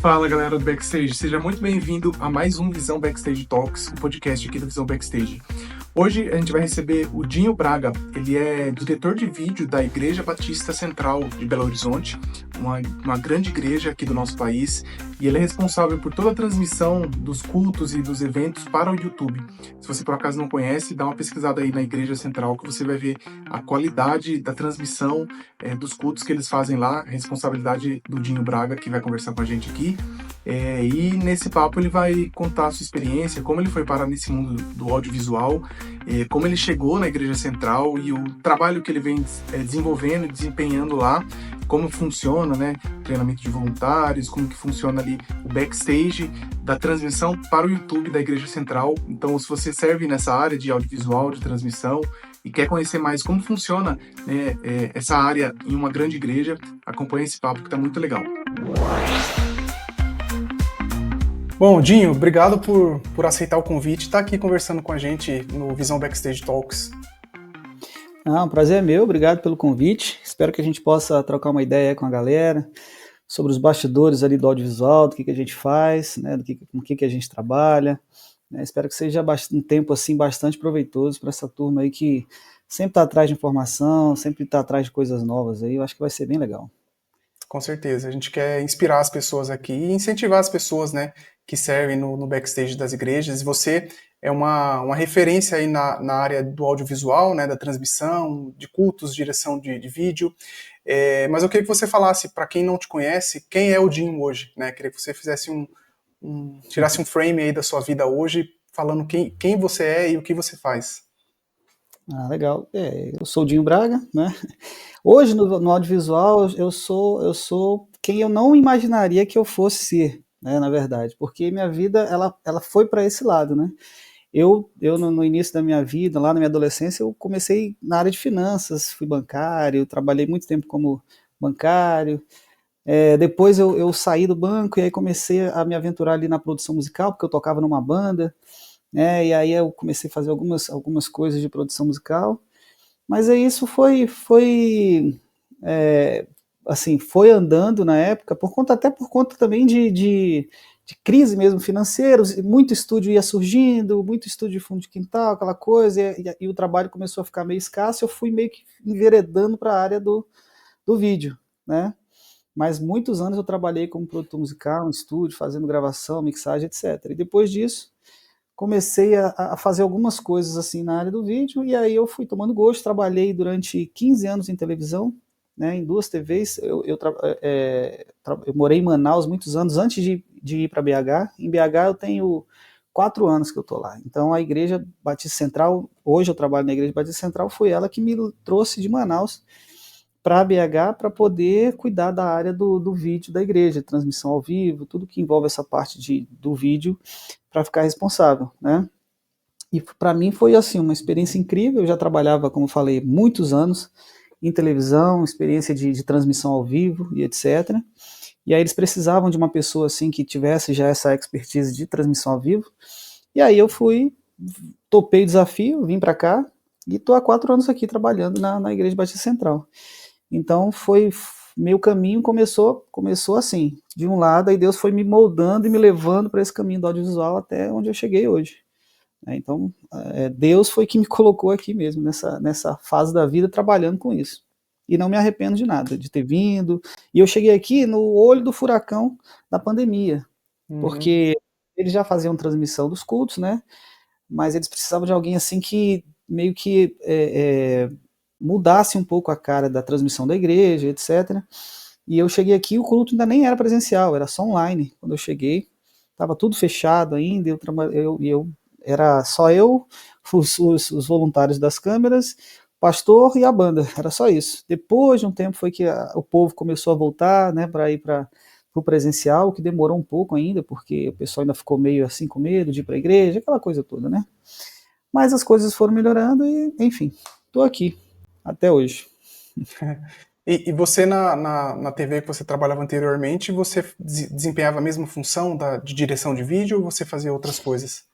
Fala galera do Backstage, seja muito bem-vindo a mais um Visão Backstage Talks, o podcast aqui do Visão Backstage. Hoje a gente vai receber o Dinho Braga, ele é diretor de vídeo da Igreja Batista Central de Belo Horizonte, uma grande igreja aqui do nosso país, e ele é responsável por toda a transmissão dos cultos e dos eventos para o YouTube. Se você por acaso não conhece, dá uma pesquisada aí na Igreja Central que você vai ver a qualidade da transmissão dos cultos que eles fazem lá, responsabilidade do Dinho Braga, que vai conversar com a gente aqui. E nesse papo ele vai contar a sua experiência, como ele foi parar nesse mundo do audiovisual, como ele chegou na Igreja Central e o trabalho que ele vem desenvolvendo e desempenhando lá, como funciona, né, treinamento de voluntários, como que funciona ali o backstage da transmissão para o YouTube da Igreja Central. Então, se você serve nessa área de audiovisual, de transmissão, e quer conhecer mais como funciona, né, essa área em uma grande igreja, acompanhe esse papo que está muito legal. Bom, Dinho, obrigado por aceitar o convite e estar aqui conversando com a gente no Visão Backstage Talks. O prazer é meu, obrigado pelo convite. Espero que a gente possa trocar uma ideia com a galera sobre os bastidores ali do audiovisual, do que a gente faz, né, com o que a gente trabalha. Espero que seja um tempo assim, bastante proveitoso para essa turma aí que sempre está atrás de informação, sempre está atrás de coisas novas. Aí eu acho que vai ser bem legal. Com certeza, a gente quer inspirar as pessoas aqui e incentivar as pessoas, né, que servem no backstage das igrejas. Você é uma referência aí na área do audiovisual, né, da transmissão, de cultos, direção de vídeo. Mas eu queria que você falasse, para quem não te conhece, quem é o Dinho hoje, né? Queria que você fizesse tirasse um frame aí da sua vida hoje, falando quem você é e o que você faz. Legal. Eu sou o Dinho Braga, né? Hoje no audiovisual eu sou quem eu não imaginaria que eu fosse ser, né, na verdade, porque minha vida ela foi para esse lado, né? Eu no início da minha vida, lá na minha adolescência, eu comecei na área de finanças, fui bancário, trabalhei muito tempo como bancário. Depois eu saí do banco e aí comecei a me aventurar ali na produção musical, porque eu tocava numa banda, né? E aí eu comecei a fazer algumas coisas de produção musical. Mas aí isso assim, foi andando na época, até por conta também de crise mesmo financeira, muito estúdio ia surgindo, muito estúdio de fundo de quintal, aquela coisa, e o trabalho começou a ficar meio escasso, eu fui meio que enveredando para a área do vídeo, né? Mas muitos anos eu trabalhei como produtor musical, em estúdio, fazendo gravação, mixagem, etc. E depois disso, comecei a fazer algumas coisas assim na área do vídeo, e aí eu fui tomando gosto, trabalhei durante 15 anos em televisão, né, em 2 TVs, eu morei em Manaus muitos anos antes de ir para BH. Em BH eu tenho 4 anos que eu estou lá. Então a Igreja Batista Central, hoje eu trabalho na Igreja Batista Central, foi ela que me trouxe de Manaus para BH para poder cuidar da área do vídeo da igreja, transmissão ao vivo, tudo que envolve essa parte do vídeo, para ficar responsável, né? E para mim foi assim uma experiência incrível. Eu já trabalhava, como eu falei, muitos anos em televisão, experiência de transmissão ao vivo e etc. E aí eles precisavam de uma pessoa assim que tivesse já essa expertise de transmissão ao vivo. E aí eu topei o desafio, vim para cá e estou há 4 anos aqui trabalhando na Igreja Batista Central. Então meu caminho começou assim, de um lado, aí Deus foi me moldando e me levando para esse caminho do audiovisual até onde eu cheguei hoje. Então, Deus foi que me colocou aqui mesmo, nessa fase da vida, trabalhando com isso. E não me arrependo de nada, de ter vindo. E eu cheguei aqui no olho do furacão da pandemia, porque eles já faziam transmissão dos cultos, né? Mas eles precisavam de alguém assim que meio que mudasse um pouco a cara da transmissão da igreja, etc. E eu cheguei aqui, o culto ainda nem era presencial, era só online. Quando eu cheguei, estava tudo fechado ainda, era só eu, os voluntários das câmeras, pastor e a banda, era só isso. Depois de um tempo foi que o povo começou a voltar, né, para ir para o presencial, que demorou um pouco ainda, porque o pessoal ainda ficou meio assim com medo de ir para a igreja, aquela coisa toda, né? Mas as coisas foram melhorando e, enfim, estou aqui até hoje. E você na TV que você trabalhava anteriormente, você desempenhava a mesma função de direção de vídeo ou você fazia outras coisas?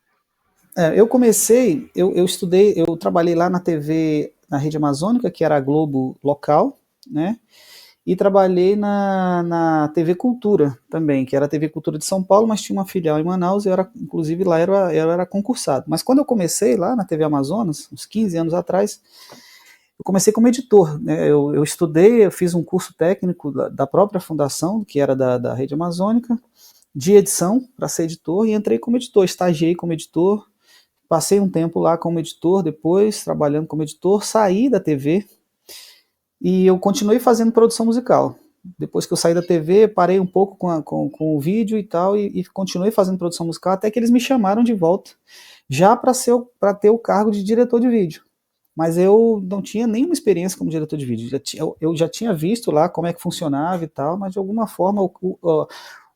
Eu comecei, eu estudei, eu trabalhei lá na TV, na Rede Amazônica, que era a Globo local, né? e trabalhei na TV Cultura também, que era a TV Cultura de São Paulo, mas tinha uma filial em Manaus, inclusive lá eu era concursado. Mas quando eu comecei lá na TV Amazonas, uns 15 anos atrás, eu comecei como editor, né? Eu estudei, eu fiz um curso técnico da própria fundação, que era da Rede Amazônica, de edição, para ser editor, e entrei como editor, estagiei como editor, passei um tempo lá como editor, depois trabalhando como editor, saí da TV, e eu continuei fazendo produção musical. Depois que eu saí da TV, parei um pouco com o vídeo e tal, e continuei fazendo produção musical, até que eles me chamaram de volta, já para ter o cargo de diretor de vídeo. Mas eu não tinha nenhuma experiência como diretor de vídeo. Eu já tinha visto lá como é que funcionava e tal, mas de alguma forma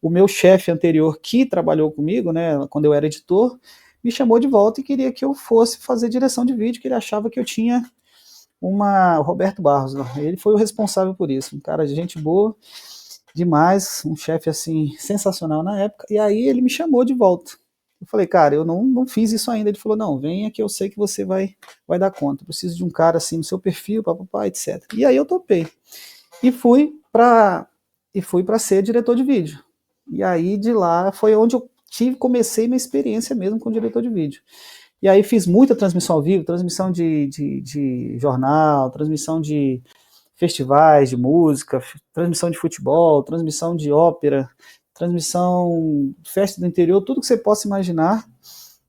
o meu chefe anterior que trabalhou comigo, né, quando eu era editor, me chamou de volta e queria que eu fosse fazer direção de vídeo, que ele achava que eu tinha o Roberto Barros, né? Ele foi o responsável por isso, um cara de gente boa demais, um chefe assim sensacional na época, e aí ele me chamou de volta. Eu falei, cara, eu não fiz isso ainda. Ele falou, não, venha que eu sei que você vai dar conta. Eu preciso de um cara assim no seu perfil, papapá, etc. E aí eu topei. E fui para ser diretor de vídeo. E aí de lá foi onde eu comecei minha experiência mesmo com diretor de vídeo. E aí fiz muita transmissão ao vivo, transmissão de jornal, transmissão de festivais de música, transmissão de futebol, transmissão de ópera, transmissão, festa do interior, tudo que você possa imaginar,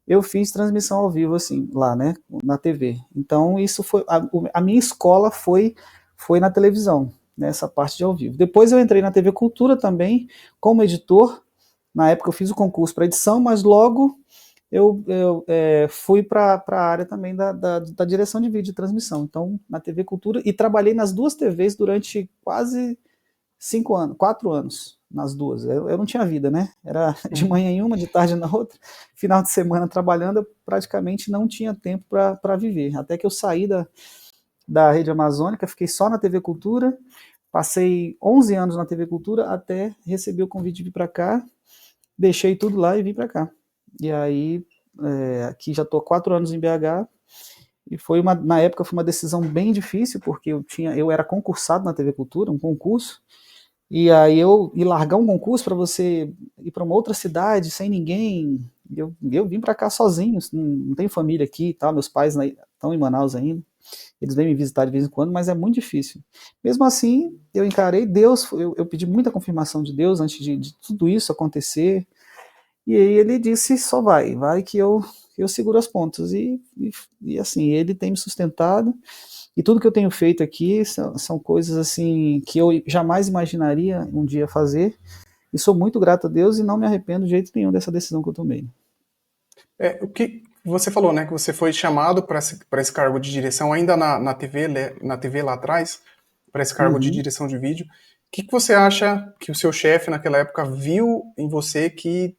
eu fiz transmissão ao vivo, assim, lá, né, na TV. Então, isso foi, a minha escola foi na televisão, nessa parte de ao vivo. Depois eu entrei na TV Cultura também, como editor. Na época eu fiz o concurso para edição, mas logo eu fui para a área também da direção de vídeo e transmissão. Então, na TV Cultura, e trabalhei nas duas TVs durante quase 5 anos, 4 anos, nas duas. Eu não tinha vida, né? Era de manhã em uma, de tarde na outra. Final de semana trabalhando, eu praticamente não tinha tempo para viver. Até que eu saí da Rede Amazônica, fiquei só na TV Cultura, passei 11 anos na TV Cultura até receber o convite de vir para cá, deixei tudo lá e vim para cá. E aí, aqui já estou 4 anos em BH, e na época foi uma decisão bem difícil, porque eu era concursado na TV Cultura, um concurso, e aí eu ir largar um concurso para você ir para uma outra cidade sem ninguém, eu vim para cá sozinho, não tenho família aqui e tal, meus pais estão em Manaus ainda, eles vêm me visitar de vez em quando, mas é muito difícil. Mesmo assim, eu encarei Deus, eu pedi muita confirmação de Deus antes de tudo isso acontecer, e aí ele disse, só vai que eu seguro as pontas, e assim, ele tem me sustentado, e tudo que eu tenho feito aqui são coisas assim que eu jamais imaginaria um dia fazer, e sou muito grato a Deus e não me arrependo de jeito nenhum dessa decisão que eu tomei. O que você falou, né, que você foi chamado para esse cargo de direção ainda na TV, na TV lá atrás, para esse cargo de direção de vídeo. O que você acha que o seu chefe naquela época viu em você que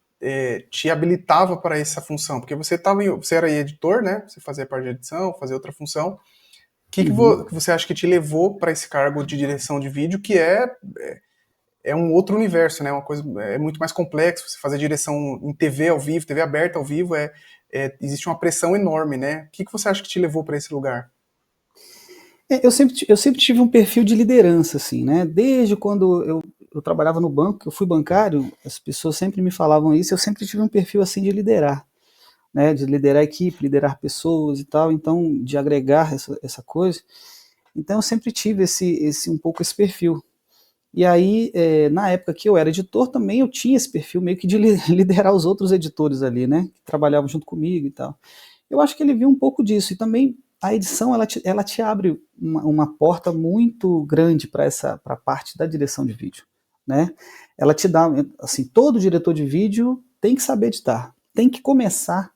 te habilitava para essa função? Porque você era editor, né? Você fazia parte de edição, fazia outra função. O que você acha que te levou para esse cargo de direção de vídeo, que é um outro universo, né? Uma coisa muito mais complexa. Você fazer direção em TV ao vivo, TV aberta ao vivo, existe uma pressão enorme, né? O que você acha que te levou para esse lugar? Eu sempre tive um perfil de liderança, assim, né? Desde quando eu trabalhava no banco, eu fui bancário, as pessoas sempre me falavam isso, eu sempre tive um perfil assim de liderar, né? De liderar a equipe, liderar pessoas e tal, então de agregar essa coisa. Então eu sempre tive um pouco esse perfil. E aí, na época que eu era editor, também eu tinha esse perfil meio que de liderar os outros editores ali, né? Que trabalhavam junto comigo e tal. Eu acho que ele viu um pouco disso. E também a edição, ela te abre uma porta muito grande para a parte da direção de vídeo, né? Ela te dá, assim, todo diretor de vídeo tem que saber editar. Tem que começar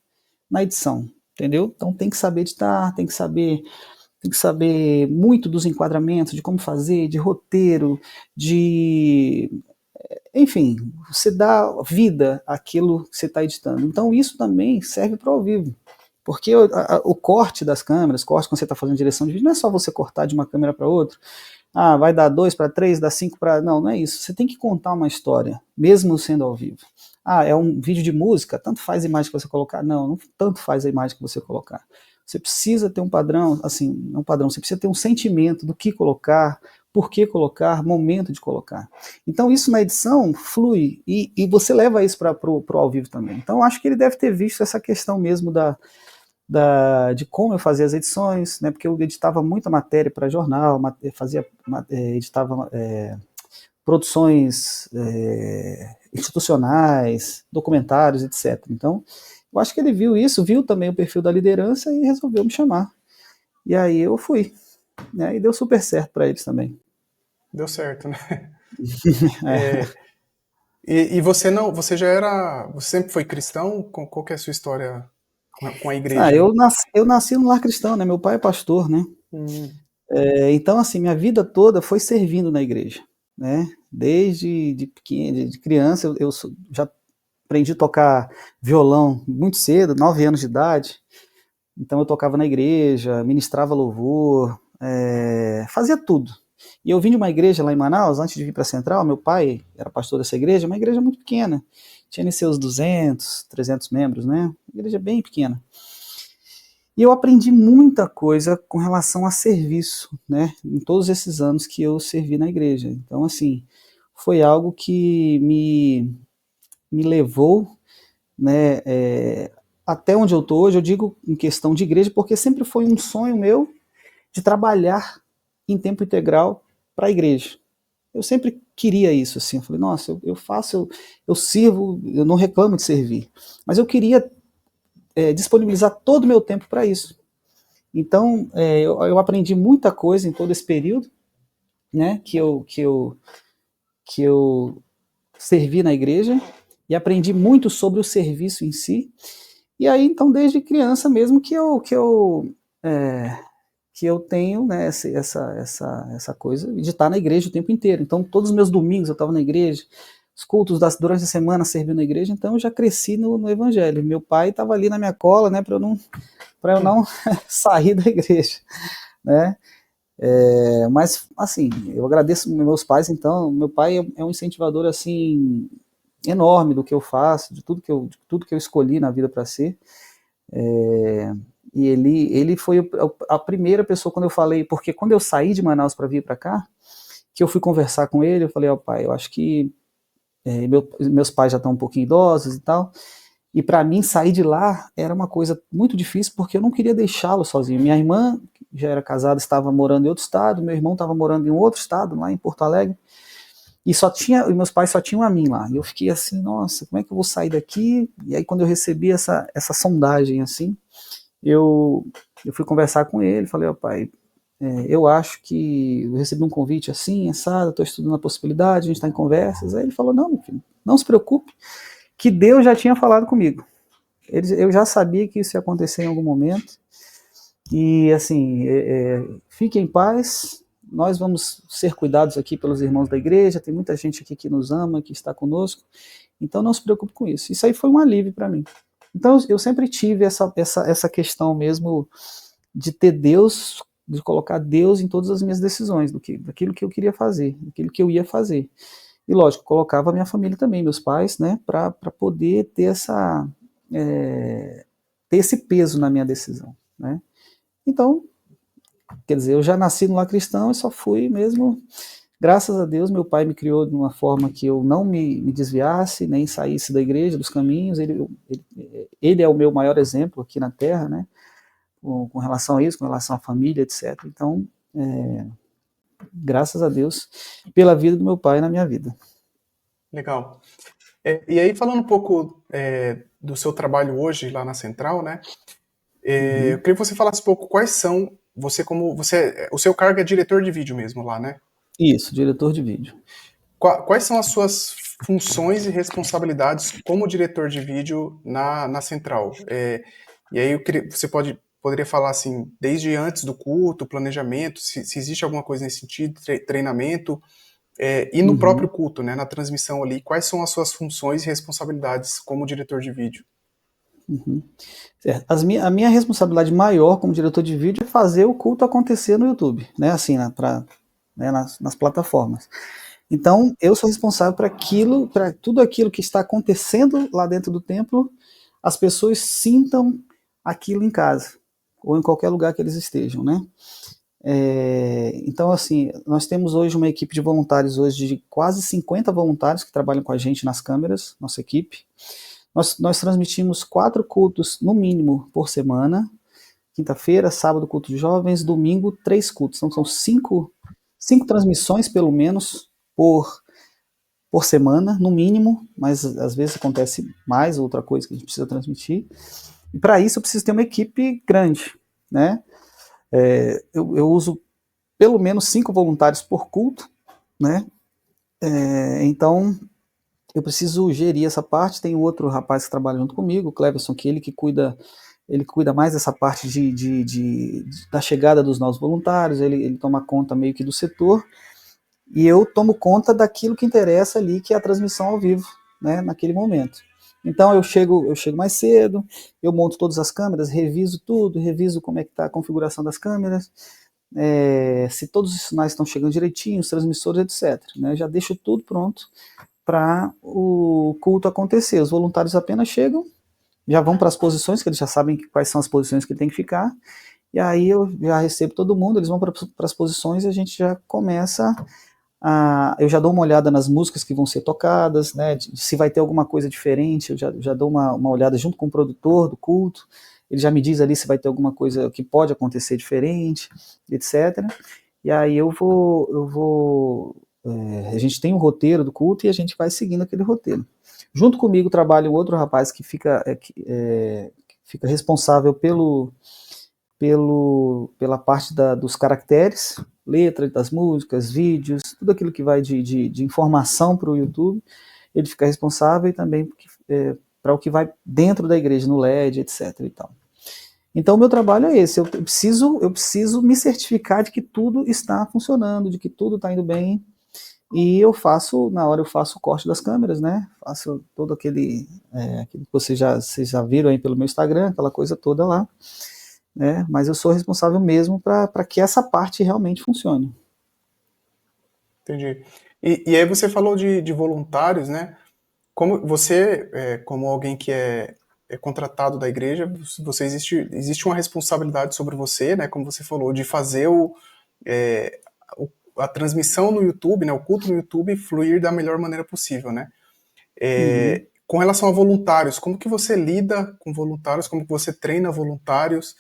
na edição, entendeu? Então tem que saber editar, tem que saber muito dos enquadramentos, de como fazer, de roteiro, enfim, você dá vida àquilo que você está editando. Então isso também serve para o ao vivo. Porque o corte das câmeras, corte quando você está fazendo direção de vídeo, não é só você cortar de uma câmera para outra. Vai dar 2 para 3, dá 5 para... Não é isso. Você tem que contar uma história, mesmo sendo ao vivo. É um vídeo de música, tanto faz a imagem que você colocar. Não tanto faz a imagem que você colocar. Você precisa ter um padrão, assim, não padrão, você precisa ter um sentimento do que colocar, por que colocar, momento de colocar. Então isso na edição flui, e você leva isso para o ao vivo também. Então eu acho que ele deve ter visto essa questão mesmo de como eu fazia as edições, né, porque eu editava muita matéria para jornal, editava produções institucionais, documentários, etc. Então, eu acho que ele viu isso, viu também o perfil da liderança e resolveu me chamar. E aí eu fui, né, e deu super certo para eles também. Deu certo, né? E você não, você sempre foi cristão? Qual que é a sua história com a igreja aí? Eu nasci no lar cristão, né? Meu pai é pastor, né? Então, assim, minha vida toda foi servindo na igreja, né? Desde de criança, já aprendi a tocar violão muito cedo, 9 anos de idade. Então eu tocava na igreja, ministrava louvor, fazia tudo. E eu vim de uma igreja lá em Manaus, antes de vir para a Central, meu pai era pastor dessa igreja, uma igreja muito pequena, tinha seus 200, 300 membros, né? Uma igreja bem pequena. E eu aprendi muita coisa com relação a serviço, né? Em todos esses anos que eu servi na igreja. Então, assim, foi algo que me levou, né, até onde eu estou hoje. Eu digo em questão de igreja, porque sempre foi um sonho meu de trabalhar em tempo integral para a igreja. Eu sempre queria isso, assim. Eu falei, nossa, eu faço, eu sirvo, eu não reclamo de servir, mas eu queria disponibilizar todo o meu tempo para isso. Então, eu aprendi muita coisa em todo esse período, né, que eu servi na igreja, e aprendi muito sobre o serviço em si. E aí, então, desde criança mesmo que eu tenho, né, essa coisa de estar na igreja o tempo inteiro. Então, todos os meus domingos eu estava na igreja, os cultos durante a semana servindo na igreja, então eu já cresci no evangelho. Meu pai estava ali na minha cola, né, para eu não sair da igreja, né? Mas, assim, eu agradeço meus pais. Então, meu pai é um incentivador, assim, enorme do que eu faço, de tudo que eu escolhi na vida para ser. E ele foi a primeira pessoa, quando eu falei, porque quando eu saí de Manaus para vir para cá, que eu fui conversar com ele, eu falei, ó, pai, eu acho que meus pais já estão um pouquinho idosos e tal, e para mim sair de lá era uma coisa muito difícil, porque eu não queria deixá-lo sozinho. Minha irmã, que já era casada, estava morando em outro estado, meu irmão estava morando em outro estado, lá em Porto Alegre, e meus pais só tinham a mim lá. E eu fiquei assim, nossa, como é que eu vou sair daqui? E aí quando eu recebi essa sondagem, assim, eu fui conversar com ele, falei, ó, pai, eu acho que eu recebi um convite assim, assado, estou estudando a possibilidade, a gente está em conversas. Aí ele falou, não, meu filho, não se preocupe, que Deus já tinha falado comigo. Eu já sabia que isso ia acontecer em algum momento, e assim, fique em paz, nós vamos ser cuidados aqui pelos irmãos da igreja, tem muita gente aqui que nos ama, que está conosco, então não se preocupe com isso. Isso aí foi um alívio para mim. Então eu sempre tive essa questão mesmo de ter Deus, de colocar Deus em todas as minhas decisões, daquilo que eu queria fazer, daquilo que eu ia fazer. E lógico, colocava a minha família também, meus pais, né, para poder ter ter esse peso na minha decisão, né. Então, quer dizer, eu já nasci no lar cristão e só fui mesmo, graças a Deus, meu pai me criou de uma forma que eu não me desviasse, nem saísse da igreja, dos caminhos. Ele é o meu maior exemplo aqui na Terra, né, com relação a isso, com relação à família, etc. Então, graças a Deus pela vida do meu pai na minha vida. Legal. E aí, falando um pouco do seu trabalho hoje lá na Central, né? Eu queria que você falasse um pouco quais são, o seu cargo é diretor de vídeo mesmo lá, né? Isso, diretor de vídeo. Quais são as suas funções e responsabilidades como diretor de vídeo na Central? E aí você poderia falar assim, desde antes do culto, planejamento, se existe alguma coisa nesse sentido, treinamento, e no próprio culto, né, na transmissão ali, quais são as suas funções e responsabilidades como diretor de vídeo? Certo. A minha responsabilidade maior como diretor de vídeo é fazer o culto acontecer no YouTube, né, assim, nas plataformas. Então, eu sou responsável para tudo aquilo que está acontecendo lá dentro do templo, as pessoas sintam aquilo em casa, ou em qualquer lugar que eles estejam, né? Então, assim, nós temos hoje uma equipe de voluntários hoje de quase 50 voluntários que trabalham com a gente nas câmeras, nossa equipe. Nós transmitimos 4 cultos, no mínimo, por semana. Quinta-feira, sábado, culto de jovens, domingo, 3 cultos. Então, são 5 transmissões, pelo menos, por semana, no mínimo, mas às vezes acontece mais, outra coisa que a gente precisa transmitir. E para isso eu preciso ter uma equipe grande, né? Eu uso pelo menos 5 voluntários por culto, né? Então eu preciso gerir essa parte. Tem outro rapaz que trabalha junto comigo, o Cleverson, que ele cuida mais dessa parte da chegada dos novos voluntários, ele toma conta meio que do setor, e eu tomo conta daquilo que interessa ali, que é a transmissão ao vivo, né, naquele momento. Então eu chego mais cedo, eu monto todas as câmeras, reviso tudo, reviso como é que está a configuração das câmeras, se todos os sinais estão chegando direitinho, os transmissores, etc. Né, já deixo tudo pronto para o culto acontecer. Os voluntários apenas chegam, já vão para as posições, que eles já sabem quais são as posições que tem que ficar, e aí eu já recebo todo mundo, eles vão para as posições e a gente já começa eu já dou uma olhada nas músicas que vão ser tocadas, né, se vai ter alguma coisa diferente, eu já dou uma olhada junto com o produtor do culto, ele já me diz ali se vai ter alguma coisa que pode acontecer diferente, etc. E aí a gente tem um roteiro do culto e a gente vai seguindo aquele roteiro. Junto comigo trabalha um outro rapaz que fica responsável pela parte dos caracteres, letra das músicas, vídeos, tudo aquilo que vai de informação para o YouTube, ele fica responsável e também para o que vai dentro da igreja, no LED, etc. E tal. Então, o meu trabalho é esse, eu preciso me certificar de que tudo está funcionando, de que tudo está indo bem, e na hora eu faço o corte das câmeras, né, faço todo aquilo que vocês já viram aí pelo meu Instagram, aquela coisa toda lá, né, mas eu sou responsável mesmo para que essa parte realmente funcione. Entendi. E aí você falou de voluntários, né? Como você, como alguém que é contratado da igreja, existe uma responsabilidade sobre você, né? Como você falou, de fazer a transmissão no YouTube, né? O culto no YouTube fluir da melhor maneira possível, né? Com relação a voluntários, como que você lida com voluntários? Como que você treina voluntários?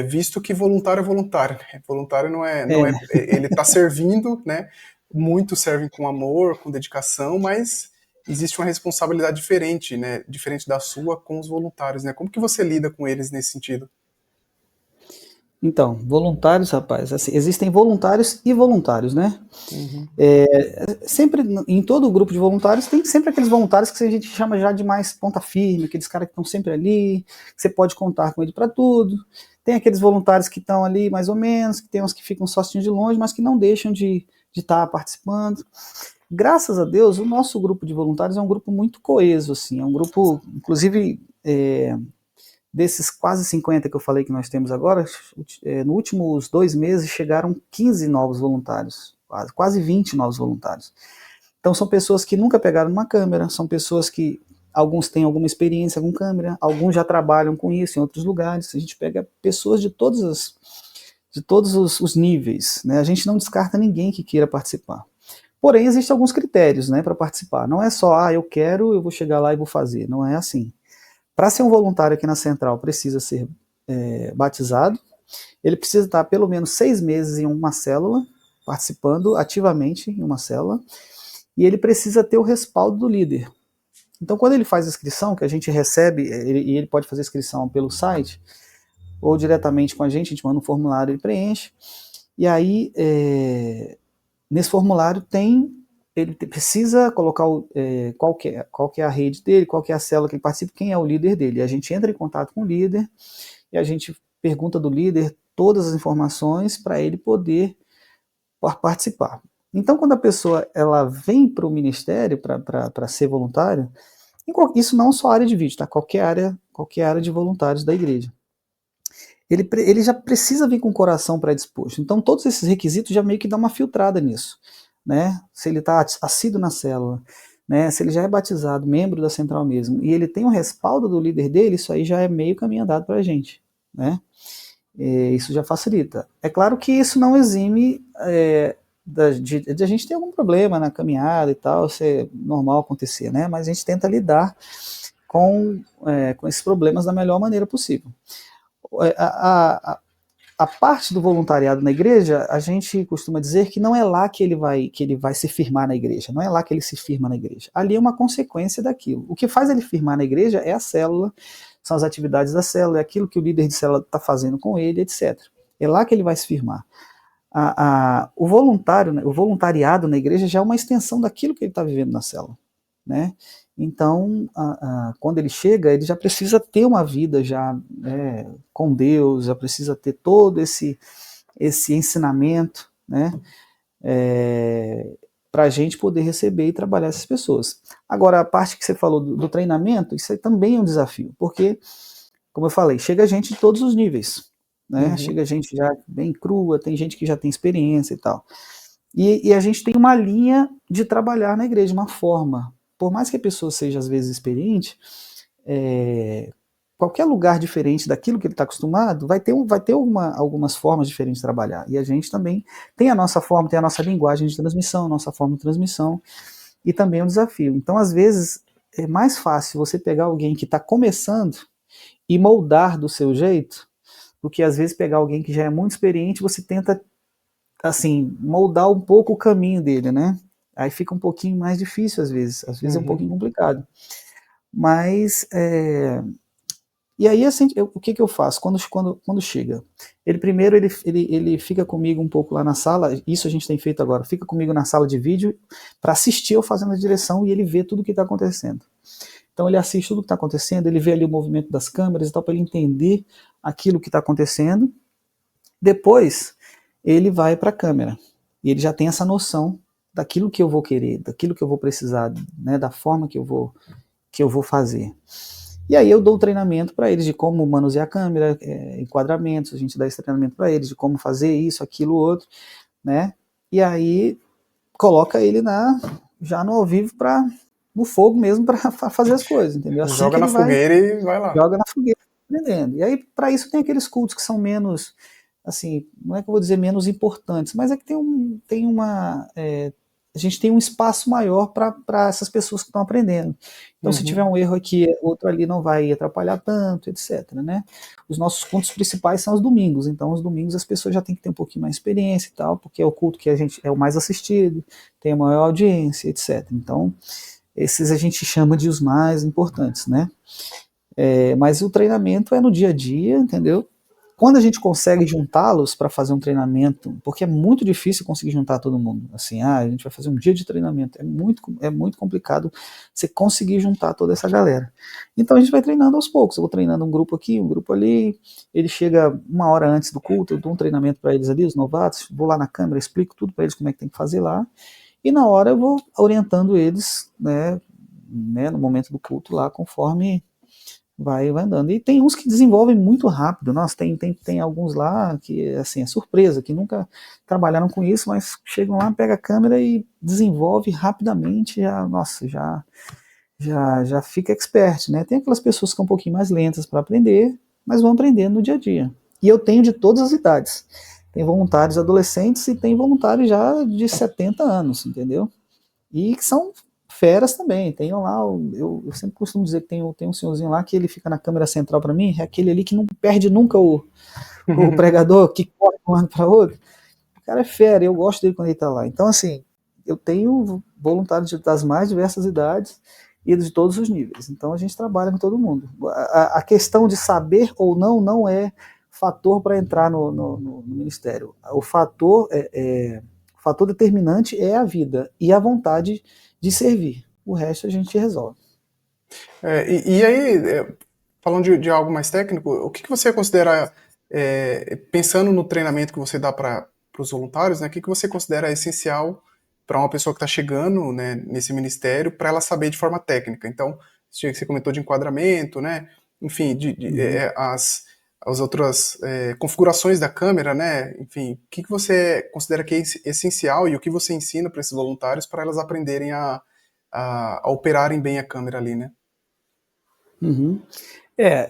Visto que voluntário é voluntário, né? Voluntário não é ele está servindo, né? Muitos servem com amor, com dedicação, mas existe uma responsabilidade diferente, né? Diferente da sua com os voluntários, né? Como que você lida com eles nesse sentido? Então, voluntários, rapaz, assim, existem voluntários e voluntários, né? Uhum. Sempre, em todo grupo de voluntários, tem sempre aqueles voluntários que a gente chama já de mais ponta firme, aqueles caras que estão sempre ali, que você pode contar com ele para tudo. Tem aqueles voluntários que estão ali mais ou menos, que tem uns que ficam só assistindo de longe, mas que não deixam de estar participando. Graças a Deus, o nosso grupo de voluntários é um grupo muito coeso, assim, é um grupo, inclusive, desses quase 50 que eu falei que nós temos agora, nos últimos 2 meses chegaram 15 novos voluntários, quase 20 novos voluntários. Então são pessoas que nunca pegaram uma câmera, são pessoas que alguns têm alguma experiência com câmera, alguns já trabalham com isso em outros lugares. A gente pega pessoas de todos os níveis, né? A gente não descarta ninguém que queira participar. Porém, existem alguns critérios, né, para participar. Não é só, eu quero, eu vou chegar lá e vou fazer. Não é assim. Para ser um voluntário aqui na Central, precisa ser batizado, ele precisa estar pelo menos 6 meses em uma célula, participando ativamente em uma célula, e ele precisa ter o respaldo do líder. Então, quando ele faz a inscrição, que a gente recebe, e ele pode fazer a inscrição pelo site, ou diretamente com a gente manda um formulário, ele preenche, e aí, nesse formulário ele precisa colocar qual que é a rede dele, qual que é a célula que ele participa, quem é o líder dele. A gente entra em contato com o líder e a gente pergunta do líder todas as informações para ele poder participar. Então, quando a pessoa ela vem para o ministério para ser voluntário, isso não só a área de vídeo, tá? Qualquer área de voluntários da igreja. Ele já precisa vir com o coração predisposto. Então, todos esses requisitos já meio que dá uma filtrada nisso. Né? Se ele está assíduo na célula, né? Se ele já é batizado, membro da Central mesmo, e ele tem o respaldo do líder dele, isso aí já é meio caminho andado para a gente. Né? Isso já facilita. É claro que isso não exime de a gente ter algum problema na caminhada e tal, isso é normal acontecer, né? Mas a gente tenta lidar com esses problemas da melhor maneira possível. A parte do voluntariado na igreja, a gente costuma dizer que não é lá que ele vai se firmar na igreja, não é lá que ele se firma na igreja. Ali é uma consequência daquilo. O que faz ele firmar na igreja é a célula, são as atividades da célula, é aquilo que o líder de célula está fazendo com ele, etc. É lá que ele vai se firmar. O voluntariado na igreja já é uma extensão daquilo que ele está vivendo na célula, né? Então, quando ele chega, ele já precisa ter uma vida já com Deus, já precisa ter todo esse ensinamento, né? Para a gente poder receber e trabalhar essas pessoas. Agora, a parte que você falou do treinamento, isso aí também é um desafio, porque, como eu falei, chega gente de todos os níveis, né? Chega gente já bem crua, tem gente que já tem experiência e tal. E a gente tem uma linha de trabalhar na igreja, uma forma. Por mais que a pessoa seja, às vezes, experiente, qualquer lugar diferente daquilo que ele está acostumado, vai ter algumas formas diferentes de trabalhar. E a gente também tem a nossa forma, tem a nossa linguagem de transmissão, a nossa forma de transmissão, e também é um desafio. Então, às vezes, é mais fácil você pegar alguém que está começando e moldar do seu jeito, do que, às vezes, pegar alguém que já é muito experiente, você tenta assim, moldar um pouco o caminho dele, né? Aí fica um pouquinho mais difícil às vezes é um pouquinho complicado. Mas, e aí assim, o que eu faço quando chega? Ele primeiro, ele fica comigo um pouco lá na sala, isso a gente tem feito agora, fica comigo na sala de vídeo para assistir eu fazendo a direção e ele vê tudo o que está acontecendo. Então ele assiste tudo o que está acontecendo, ele vê ali o movimento das câmeras e tal, para ele entender aquilo que está acontecendo. Depois, ele vai para a câmera e ele já tem essa noção daquilo que eu vou querer, daquilo que eu vou precisar, né, da forma que eu vou fazer. E aí eu dou treinamento para eles de como manusear a câmera, enquadramentos, a gente dá esse treinamento para eles de como fazer isso, aquilo, outro, né? E aí coloca ele já no ao vivo no fogo mesmo para fazer as coisas, entendeu? Assim Joga que na ele fogueira e vai lá. joga na fogueira, aprendendo. E aí para isso tem aqueles cultos que são menos, assim, não é que eu vou dizer menos importantes, mas é que a gente tem um espaço maior para essas pessoas que estão aprendendo. Então, se tiver um erro aqui, outro ali não vai atrapalhar tanto, etc. Né? Os nossos cultos principais são os domingos, então os domingos as pessoas já têm que ter um pouquinho mais de experiência e tal, porque é o culto que a gente é o mais assistido, tem a maior audiência, etc. Então, esses a gente chama de os mais importantes, né? Mas o treinamento é no dia a dia, entendeu? Quando a gente consegue juntá-los para fazer um treinamento, porque é muito difícil conseguir juntar todo mundo. Assim, a gente vai fazer um dia de treinamento. É muito complicado você conseguir juntar toda essa galera. Então a gente vai treinando aos poucos. Eu vou treinando um grupo aqui, um grupo ali. Ele chega uma hora antes do culto, eu dou um treinamento para eles ali, os novatos. Vou lá na câmera, explico tudo para eles como é que tem que fazer lá. E na hora eu vou orientando eles, né no momento do culto lá, conforme vai andando. E tem uns que desenvolvem muito rápido. Nossa, tem alguns lá que, assim, é surpresa, que nunca trabalharam com isso, mas chegam lá, pega a câmera e desenvolve rapidamente, já fica expert, né? Tem aquelas pessoas que são um pouquinho mais lentas para aprender, mas vão aprendendo no dia a dia. E eu tenho de todas as idades. Tem voluntários adolescentes e tem voluntários já de 70 anos, entendeu? E que são feras também. Tem lá, eu sempre costumo dizer que tem um senhorzinho lá que ele fica na câmera central para mim, é aquele ali que não perde nunca o pregador, que corre de um lado para outro. O cara é fera, eu gosto dele quando ele está lá. Então, assim, eu tenho voluntários das mais diversas idades e de todos os níveis. Então, a gente trabalha com todo mundo. A questão de saber ou não é fator para entrar no ministério. O fator o fator determinante é a vida e a vontade de servir. O resto a gente resolve. E aí, falando de algo mais técnico, o que você considera, pensando no treinamento que você dá para os voluntários, né, o que você considera essencial para uma pessoa que está chegando, né, nesse ministério, para ela saber de forma técnica? Então, você comentou de enquadramento, né, enfim, as outras configurações da câmera, né? Enfim, o que você considera que é essencial e o que você ensina para esses voluntários para elas aprenderem a operarem bem a câmera ali, né?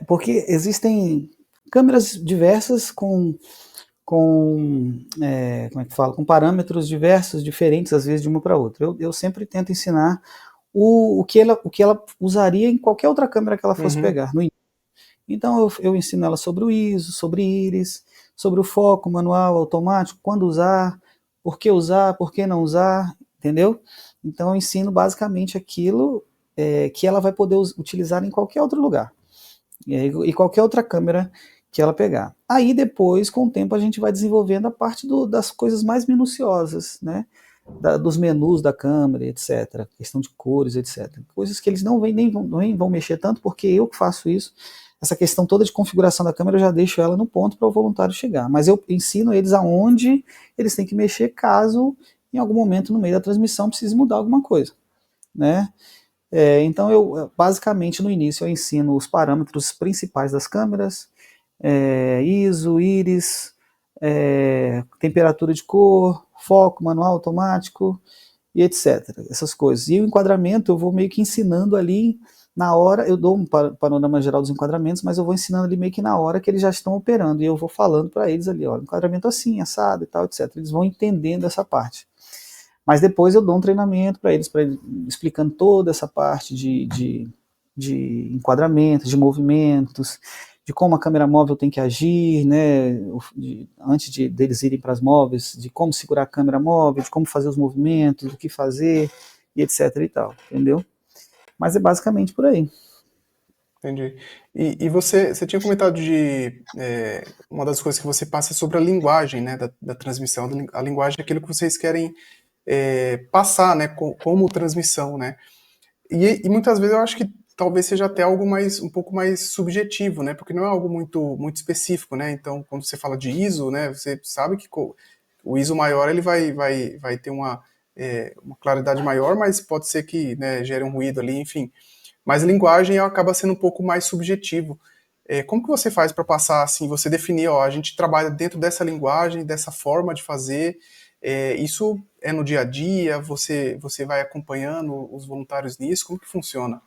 Porque existem câmeras diversas como é que fala, com parâmetros diversos, diferentes às vezes de uma para outra. Eu sempre tento ensinar o que ela usaria em qualquer outra câmera que ela fosse pegar. Então eu ensino ela sobre o ISO, sobre íris, sobre o foco manual, automático, quando usar, por que não usar, entendeu? Então eu ensino basicamente aquilo que ela vai poder utilizar em qualquer outro lugar. E qualquer outra câmera que ela pegar. Aí depois, com o tempo, a gente vai desenvolvendo a parte das coisas mais minuciosas, né? Dos menus da câmera, etc. Questão de cores, etc. Coisas que eles nem vão mexer tanto, porque eu que faço isso. Essa questão toda de configuração da câmera eu já deixo ela no ponto para o voluntário chegar. Mas eu ensino eles aonde eles têm que mexer caso em algum momento no meio da transmissão precise mudar alguma coisa, né? Então eu basicamente no início eu ensino os parâmetros principais das câmeras, ISO, íris, temperatura de cor, foco, manual automático e etc. Essas coisas. E o enquadramento eu vou meio que ensinando ali na hora, eu dou um panorama geral dos enquadramentos, mas eu vou ensinando ali meio que na hora que eles já estão operando, e eu vou falando para eles ali, ó, enquadramento assim, assado e tal, etc. Eles vão entendendo essa parte. Mas depois eu dou um treinamento para eles, explicando toda essa parte de enquadramento, de movimentos, de como a câmera móvel tem que agir, né, antes deles irem para as móveis, de como segurar a câmera móvel, de como fazer os movimentos, do que fazer, e etc e tal, entendeu? Mas é basicamente por aí. Entendi. E você tinha comentado de uma das coisas que você passa é sobre a linguagem, né, da transmissão. A linguagem é aquilo que vocês querem passar, né, como transmissão, né? E muitas vezes eu acho que talvez seja até algo um pouco mais subjetivo, né? Porque não é algo muito específico, né? Então, quando você fala de ISO, né, você sabe que o ISO maior ele vai ter uma claridade maior, mas pode ser que, né, gere um ruído ali, enfim. Mas linguagem acaba sendo um pouco mais subjetivo. Como que você faz para passar assim, você definir, ó, a gente trabalha dentro dessa linguagem, dessa forma de fazer, isso é no dia a dia, você vai acompanhando os voluntários nisso, como que funciona?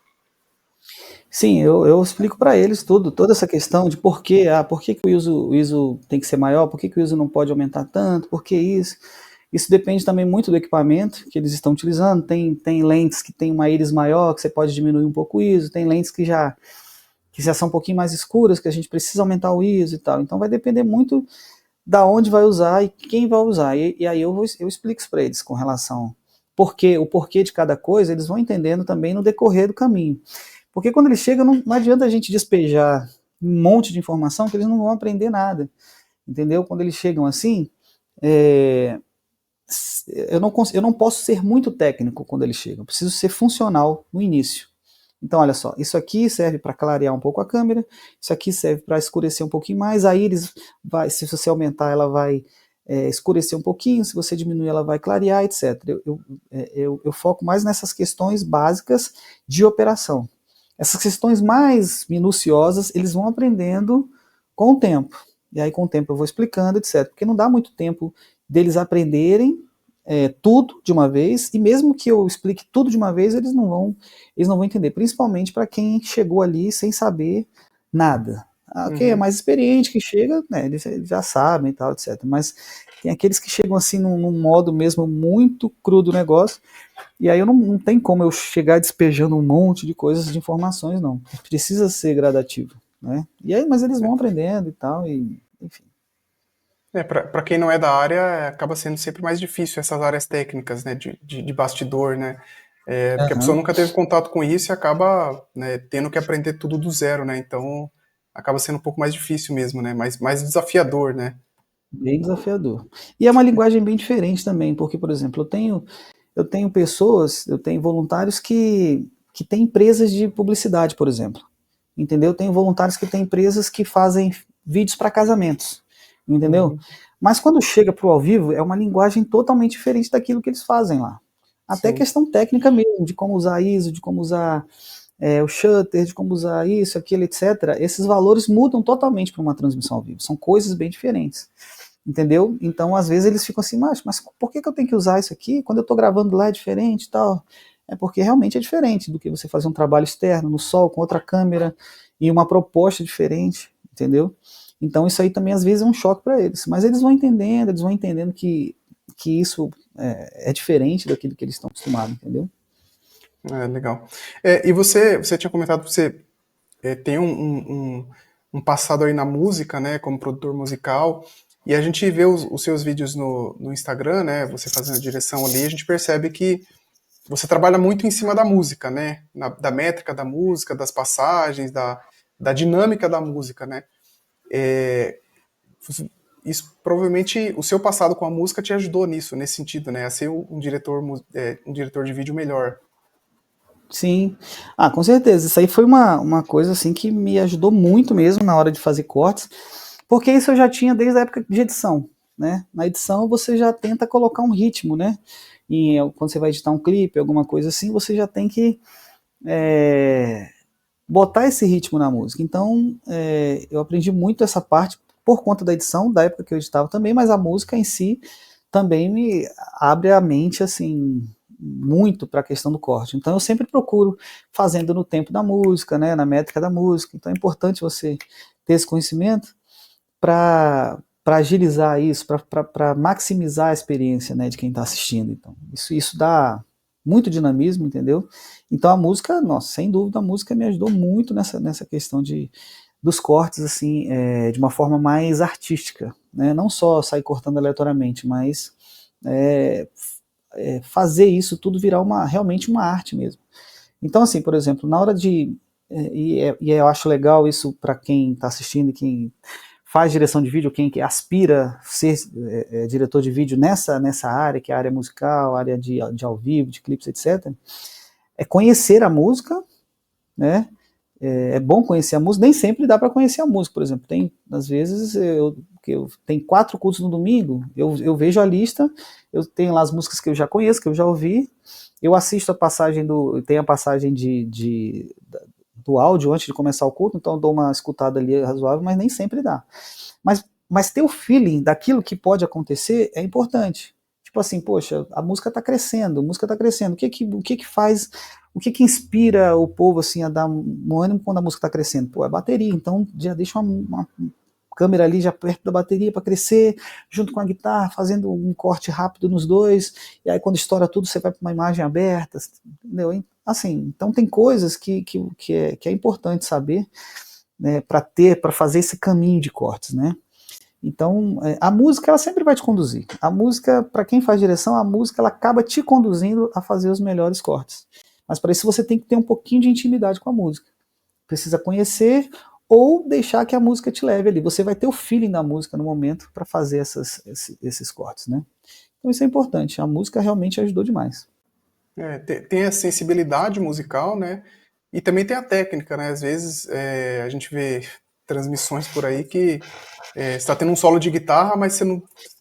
Sim, eu explico para eles toda essa questão de por que que o ISO tem que ser maior, por que que o ISO não pode aumentar tanto, por que isso. Isso depende também muito do equipamento que eles estão utilizando. Tem lentes que tem uma íris maior, que você pode diminuir um pouco o ISO, tem lentes que já são um pouquinho mais escuras, que a gente precisa aumentar o ISO e tal. Então vai depender muito da onde vai usar e quem vai usar. E aí eu explico isso para eles com relação o porquê de cada coisa, eles vão entendendo também no decorrer do caminho. Porque quando eles chegam, não adianta a gente despejar um monte de informação que eles não vão aprender nada. Entendeu? Quando eles chegam assim, eu não posso ser muito técnico quando eles chegam. Eu preciso ser funcional no início. Então, olha só, isso aqui serve para clarear um pouco a câmera, isso aqui serve para escurecer um pouquinho mais, a íris, se você aumentar, ela vai escurecer um pouquinho, se você diminuir, ela vai clarear, etc. Eu foco mais nessas questões básicas de operação. Essas questões mais minuciosas, eles vão aprendendo com o tempo. E aí, com o tempo, eu vou explicando, etc. Porque não dá muito tempo deles aprenderem tudo de uma vez, e mesmo que eu explique tudo de uma vez, eles não vão entender, principalmente para quem chegou ali sem saber nada. Quem é mais experiente, que chega, né, eles já sabem e tal, etc. Mas tem aqueles que chegam assim num modo mesmo muito cru do negócio, e aí não tem como eu chegar despejando um monte de coisas, de informações, não. Precisa ser gradativo, né? E aí, mas eles vão aprendendo e tal, e enfim. Para quem não é da área, acaba sendo sempre mais difícil essas áreas técnicas, né, de bastidor, né? Porque a pessoa nunca teve contato com isso e acaba, né, tendo que aprender tudo do zero, né? Então acaba sendo um pouco mais difícil mesmo, né? Mais desafiador, né? Bem desafiador. E é uma linguagem bem diferente também, porque, por exemplo, eu tenho voluntários que têm empresas de publicidade, por exemplo. Entendeu? Eu tenho voluntários que têm empresas que fazem vídeos para casamentos. Entendeu? Mas quando chega para o ao vivo, é uma linguagem totalmente diferente daquilo que eles fazem lá. Até Sim. questão técnica mesmo, de como usar ISO, de como usar o shutter, de como usar isso, aquilo, etc. Esses valores mudam totalmente para uma transmissão ao vivo. São coisas bem diferentes. Entendeu? Então, às vezes eles ficam assim, mas por que eu tenho que usar isso aqui? Quando eu estou gravando lá é diferente e tal. É porque realmente é diferente do que você fazer um trabalho externo, no sol, com outra câmera, e uma proposta diferente, entendeu? Então isso aí também às vezes é um choque para eles, mas eles vão entendendo que isso é diferente daquilo que eles estão acostumados, entendeu? Legal. E você tinha comentado que você tem um passado aí na música, né, como produtor musical, e a gente vê os seus vídeos no Instagram, né, você fazendo a direção ali, a gente percebe que você trabalha muito em cima da música, né, da métrica da música, das passagens, da dinâmica da música, né. É, isso provavelmente o seu passado com a música te ajudou nisso, nesse sentido, né, a ser um diretor de vídeo melhor. Sim, com certeza, isso aí foi uma coisa assim que me ajudou muito mesmo na hora de fazer cortes, porque isso eu já tinha desde a época de edição, né? Na edição você já tenta colocar um ritmo, né? E quando você vai editar um clipe, alguma coisa assim, você já tem que botar esse ritmo na música. Então, eu aprendi muito essa parte por conta da edição, da época que eu editava também, mas a música em si também me abre a mente, assim, muito para a questão do corte. Então, eu sempre procuro fazendo no tempo da música, né, na métrica da música. Então, é importante você ter esse conhecimento para agilizar isso, para maximizar a experiência, né, de quem está assistindo. Então, isso dá muito dinamismo, entendeu? Então a música, nossa, sem dúvida a música me ajudou muito nessa questão dos cortes, assim, de uma forma mais artística, né? Não só sair cortando aleatoriamente, mas fazer isso tudo virar realmente uma arte mesmo. Então, assim, por exemplo, na hora de... E eu acho legal isso para quem está assistindo e quem faz direção de vídeo, quem aspira a ser diretor de vídeo nessa área, que é a área musical, a área de ao vivo, de clipes, etc., é conhecer a música, né? É bom conhecer a música, nem sempre dá para conhecer a música, por exemplo, às vezes tem 4 cultos no domingo, eu vejo a lista, eu tenho lá as músicas que eu já conheço, que eu já ouvi, eu assisto a passagem tem a passagem do áudio antes de começar o culto, então eu dou uma escutada ali razoável, mas nem sempre dá. Mas ter o feeling daquilo que pode acontecer é importante. Tipo assim, poxa, a música está crescendo, o que faz, o que inspira o povo assim a dar um ânimo quando a música está crescendo? Pô, é bateria, então já deixa uma câmera ali já perto da bateria para crescer, junto com a guitarra, fazendo um corte rápido nos dois, e aí quando estoura tudo você vai para uma imagem aberta, entendeu? Assim, então tem coisas que é importante saber, né, para fazer esse caminho de cortes, né? Então, a música ela sempre vai te conduzir. A música, para quem faz direção, a música ela acaba te conduzindo a fazer os melhores cortes. Mas para isso você tem que ter um pouquinho de intimidade com a música. Precisa conhecer ou deixar que a música te leve ali. Você vai ter o feeling da música no momento para fazer esses cortes, né? Então isso é importante. A música realmente ajudou demais. Tem a sensibilidade musical, né? E também tem a técnica, né? Às vezes a gente vê transmissões por aí que você está tendo um solo de guitarra, mas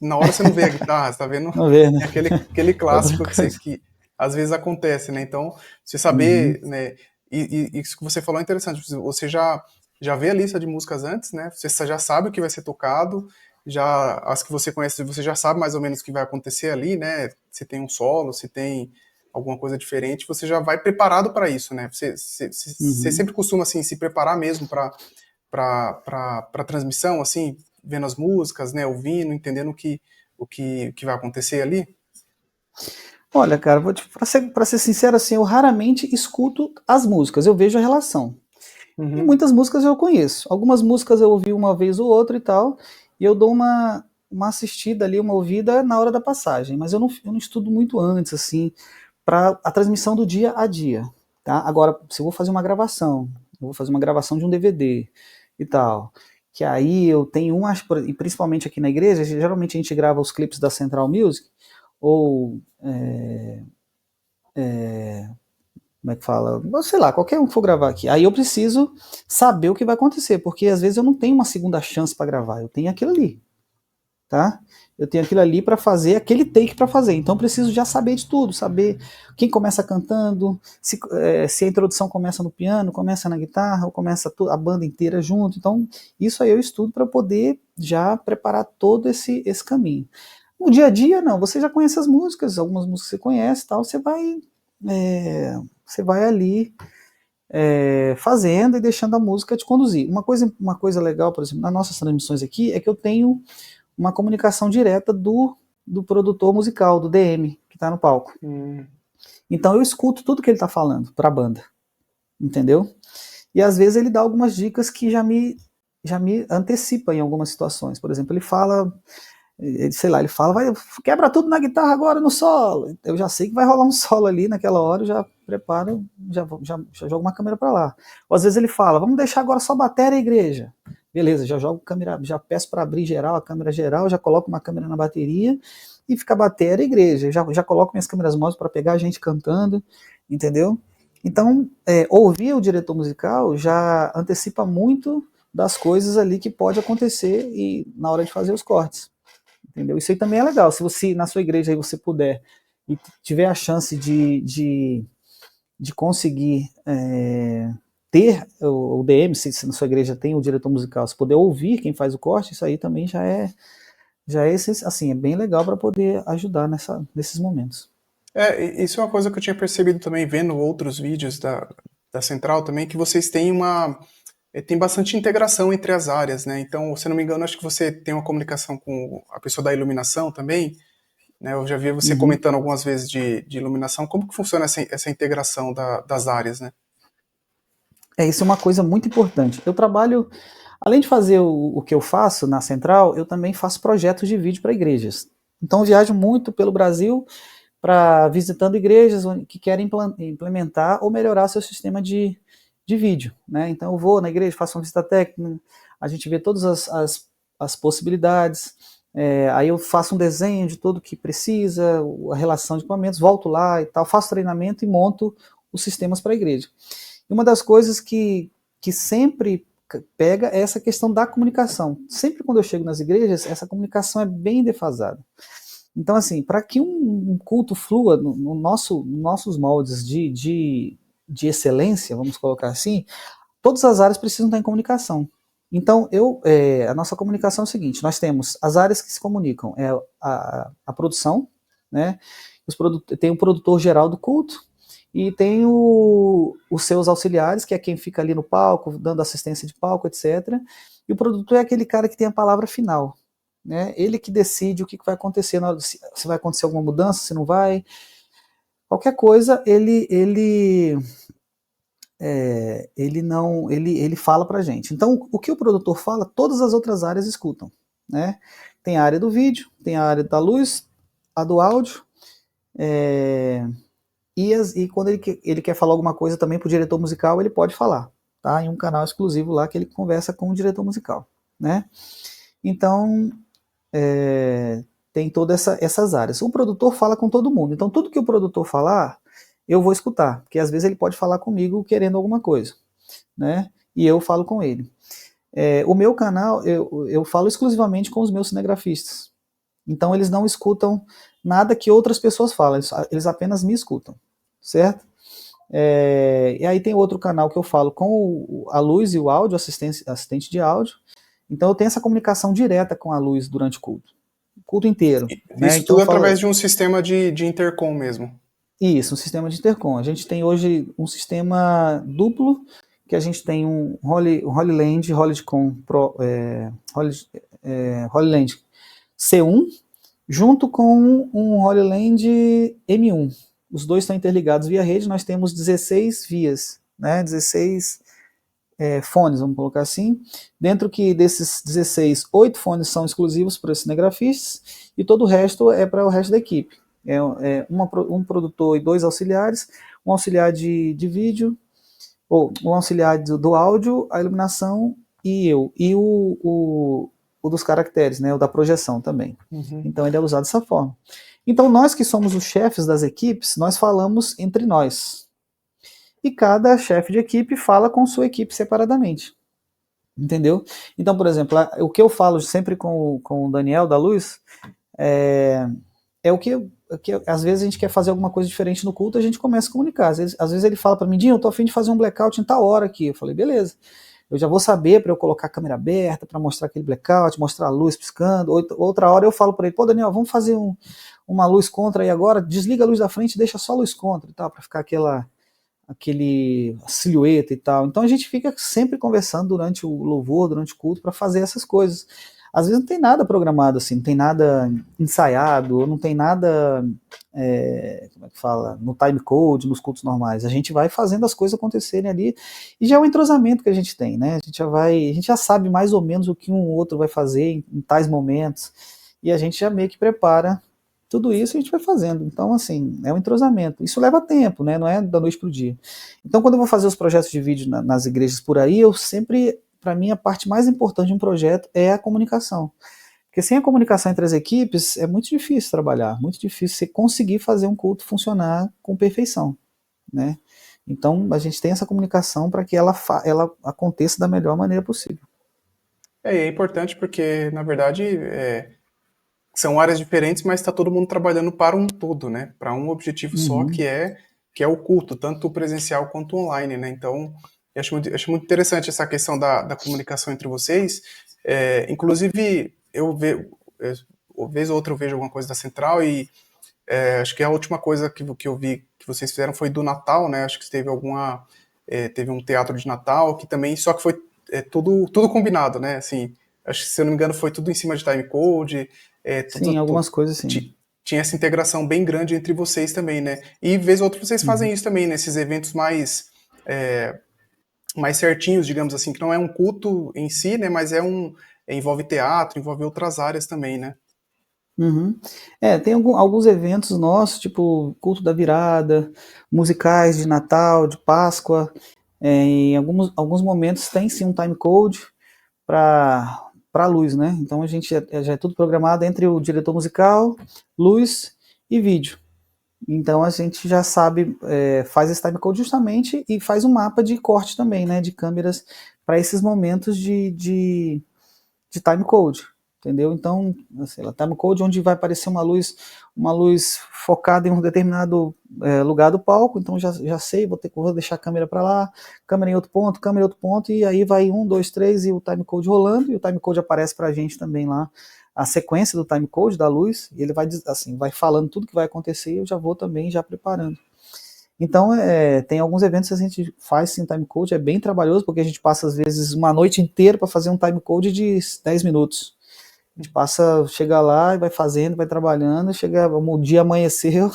na hora você não vê a guitarra, você tá vendo Vamos ver, né? aquele Outra clássico coisa. que às vezes acontece, né? Então, você Uhum. saber, né? E isso que você falou é interessante. Você já vê a lista de músicas antes, né? Você já sabe o que vai ser tocado, já as que você conhece, você já sabe mais ou menos o que vai acontecer ali, né? Se tem um solo, se tem alguma coisa diferente, você já vai preparado para isso, né? Você Uhum. sempre costuma assim se preparar mesmo para transmissão, assim, vendo as músicas, né, ouvindo, entendendo o que vai acontecer ali? Olha, cara, pra ser sincero, assim, eu raramente escuto as músicas, eu vejo a relação. E Uhum. muitas músicas eu conheço. Algumas músicas eu ouvi uma vez ou outra e tal, e eu dou uma assistida ali, uma ouvida na hora da passagem, mas eu não estudo muito antes, assim, para a transmissão do dia a dia. Tá? Agora, se eu vou fazer uma gravação, eu vou fazer uma gravação de um DVD e tal, que aí eu tenho e principalmente aqui na igreja, geralmente a gente grava os clipes da Central Music, ou como é que fala? Sei lá, qualquer um que for gravar aqui. Aí eu preciso saber o que vai acontecer, porque às vezes eu não tenho uma segunda chance para gravar, eu tenho aquilo ali, tá? Eu tenho aquilo ali para fazer, aquele take para fazer. Então eu preciso já saber de tudo, saber quem começa cantando, se a introdução começa no piano, começa na guitarra, ou começa a banda inteira junto. Então isso aí eu estudo para poder já preparar todo esse caminho. No dia a dia, não, você já conhece as músicas, algumas músicas você conhece, tal, você vai ali fazendo e deixando a música te conduzir. Uma coisa legal, por exemplo, nas nossas transmissões aqui, é que eu tenho uma comunicação direta do produtor musical, do DM, que está no palco. Então eu escuto tudo que ele está falando para a banda, entendeu? E às vezes ele dá algumas dicas que já me antecipa em algumas situações. Por exemplo, ele fala, vai, quebra tudo na guitarra agora no solo. Eu já sei que vai rolar um solo ali naquela hora, eu já preparo, já jogo uma câmera para lá. Ou às vezes ele fala, vamos deixar agora só bateria e igreja. Beleza, já jogo câmera, já peço para abrir geral, a câmera geral, já coloco uma câmera na bateria e fica bateria e igreja. Já coloco minhas câmeras móveis para pegar a gente cantando, entendeu? Então, ouvir o diretor musical já antecipa muito das coisas ali que pode acontecer e na hora de fazer os cortes, entendeu? Isso aí também é legal. Se você, na sua igreja, aí você puder e tiver a chance de conseguir ter o DM, se na sua igreja tem o diretor musical, se puder ouvir quem faz o corte, isso aí também já é assim, é bem legal para poder ajudar nesses momentos. Isso é uma coisa que eu tinha percebido também vendo outros vídeos da Central também, que vocês têm tem bastante integração entre as áreas, né? Então, se não me engano, acho que você tem uma comunicação com a pessoa da iluminação também, né? Eu já vi você comentando algumas vezes de iluminação. Como que funciona essa integração das áreas, né? Isso é uma coisa muito importante. Eu trabalho, além de fazer o que eu faço na Central, eu também faço projetos de vídeo para igrejas. Então, eu viajo muito pelo Brasil visitando igrejas que querem implementar ou melhorar seu sistema de vídeo, né? Então eu vou na igreja, faço uma visita técnica, a gente vê todas as possibilidades, aí eu faço um desenho de tudo que precisa, a relação de equipamentos, volto lá e tal, faço treinamento e monto os sistemas para a igreja. E uma das coisas que sempre pega é essa questão da comunicação. Sempre quando eu chego nas igrejas, essa comunicação é bem defasada. Então, assim, para que um culto flua nossos moldes de excelência, vamos colocar assim, todas as áreas precisam estar em comunicação. Então, a nossa comunicação é o seguinte, nós temos as áreas que se comunicam, a produção, né? Tem o produtor geral do culto, e tem os seus auxiliares, que é quem fica ali no palco, dando assistência de palco, etc. E o produtor é aquele cara que tem a palavra final, né? Ele que decide o que vai acontecer, se vai acontecer alguma mudança, se não vai. Qualquer coisa, ele fala pra gente. Então, o que o produtor fala, todas as outras áreas escutam, né? Tem a área do vídeo, tem a área da luz, a do áudio, e quando ele quer falar alguma coisa também pro diretor musical, ele pode falar, tá? Em um canal exclusivo lá que ele conversa com o diretor musical, né? Então, tem todas essas áreas. O produtor fala com todo mundo, então tudo que o produtor falar, eu vou escutar, porque às vezes ele pode falar comigo querendo alguma coisa, né? E eu falo com ele. O meu canal, eu falo exclusivamente com os meus cinegrafistas, então eles não escutam nada que outras pessoas falam, eles apenas me escutam, certo? E aí tem outro canal que eu falo com a luz e o áudio, assistente de áudio, então eu tenho essa comunicação direta com a luz durante o culto inteiro. Né? Isso então tudo através de um sistema de intercom mesmo? Isso, um sistema de intercom. A gente tem hoje um sistema duplo, que a gente tem um Holyland Holyland C1, junto com um Holyland M1. Os dois estão interligados via rede, nós temos 16 vias, né, 16 fones, vamos colocar assim. Dentro que desses 16, 8 fones são exclusivos para os cinegrafistas e todo o resto é para o resto da equipe. Um produtor e 2 auxiliares, um auxiliar de vídeo, ou um auxiliar do áudio, a iluminação e eu. E o dos caracteres, né, o da projeção também. Então ele é usado dessa forma. Então nós que somos os chefes das equipes, nós falamos entre nós. E cada chefe de equipe fala com sua equipe separadamente. Entendeu? Então, por exemplo, o que eu falo sempre com o Daniel da Luz é o que às vezes a gente quer fazer alguma coisa diferente no culto, a gente começa a comunicar. Às vezes ele fala para mim, Dinho, eu tô a fim de fazer um blackout em tal hora aqui. Eu falei, beleza. Eu já vou saber para eu colocar a câmera aberta, para mostrar aquele blackout, mostrar a luz piscando. Outra hora eu falo para ele, pô, Daniel, vamos fazer uma luz contra aí agora, desliga a luz da frente e deixa só a luz contra e tal, para ficar aquele silhueta e tal. Então a gente fica sempre conversando durante o louvor, durante o culto, para fazer essas coisas. Às vezes não tem nada programado assim, não tem nada ensaiado, ou não tem nada, como é que fala, no time code, nos cultos normais. A gente vai fazendo as coisas acontecerem ali, e já é um entrosamento que a gente tem, né? A gente já sabe mais ou menos o que um ou outro vai fazer em tais momentos, e a gente já meio que prepara tudo isso, e a gente vai fazendo. Então, assim, é um entrosamento. Isso leva tempo, né? Não é da noite pro dia. Então, quando eu vou fazer os projetos de vídeo nas igrejas por aí, eu sempre, para mim, a parte mais importante de um projeto é a comunicação. Porque sem a comunicação entre as equipes, é muito difícil trabalhar, muito difícil você conseguir fazer um culto funcionar com perfeição, né? Então, a gente tem essa comunicação para que ela aconteça da melhor maneira possível. É importante porque, na verdade, são áreas diferentes, mas está todo mundo trabalhando para um todo, né? Para um objetivo só, Uhum. que é o culto, tanto presencial quanto online, né? Então, eu acho muito interessante essa questão da comunicação entre vocês. Inclusive, vez ou outra eu vejo alguma coisa da Central e acho que a última coisa que eu vi que vocês fizeram foi do Natal, né? Acho que teve um teatro de Natal que também, só que foi tudo combinado, né? Assim, acho que, se eu não me engano, foi tudo em cima de timecode, Sim, algumas coisas sim. tinha essa integração bem grande entre vocês também, né? E vez ou outra vocês Uhum. fazem isso também, nesses eventos mais certinhos, digamos assim, que não é um culto em si, né? Mas envolve teatro, envolve outras áreas também, né? Uhum. Tem alguns eventos nossos, tipo culto da virada, musicais de Natal, de Páscoa. Em alguns momentos tem sim um time code para luz, né? Então a gente já é tudo programado entre o diretor musical, luz e vídeo. Então a gente já sabe, faz esse time code justamente e faz um mapa de corte também, né? De câmeras para esses momentos de time code, entendeu? Então, sei lá, time code onde vai aparecer uma luz focada em um determinado lugar do palco, então já sei, vou deixar a câmera para lá, câmera em outro ponto, e aí vai um, dois, três, e o time code rolando, e o time code aparece para a gente também lá, a sequência do time code da luz, e ele vai, assim, vai falando tudo que vai acontecer, e eu já vou também já preparando. Então, tem alguns eventos que a gente faz sem time code, é bem trabalhoso, porque a gente passa, às vezes, uma noite inteira para fazer um time code de 10 minutos. A gente chega lá e vai fazendo, vai trabalhando, o dia amanheceu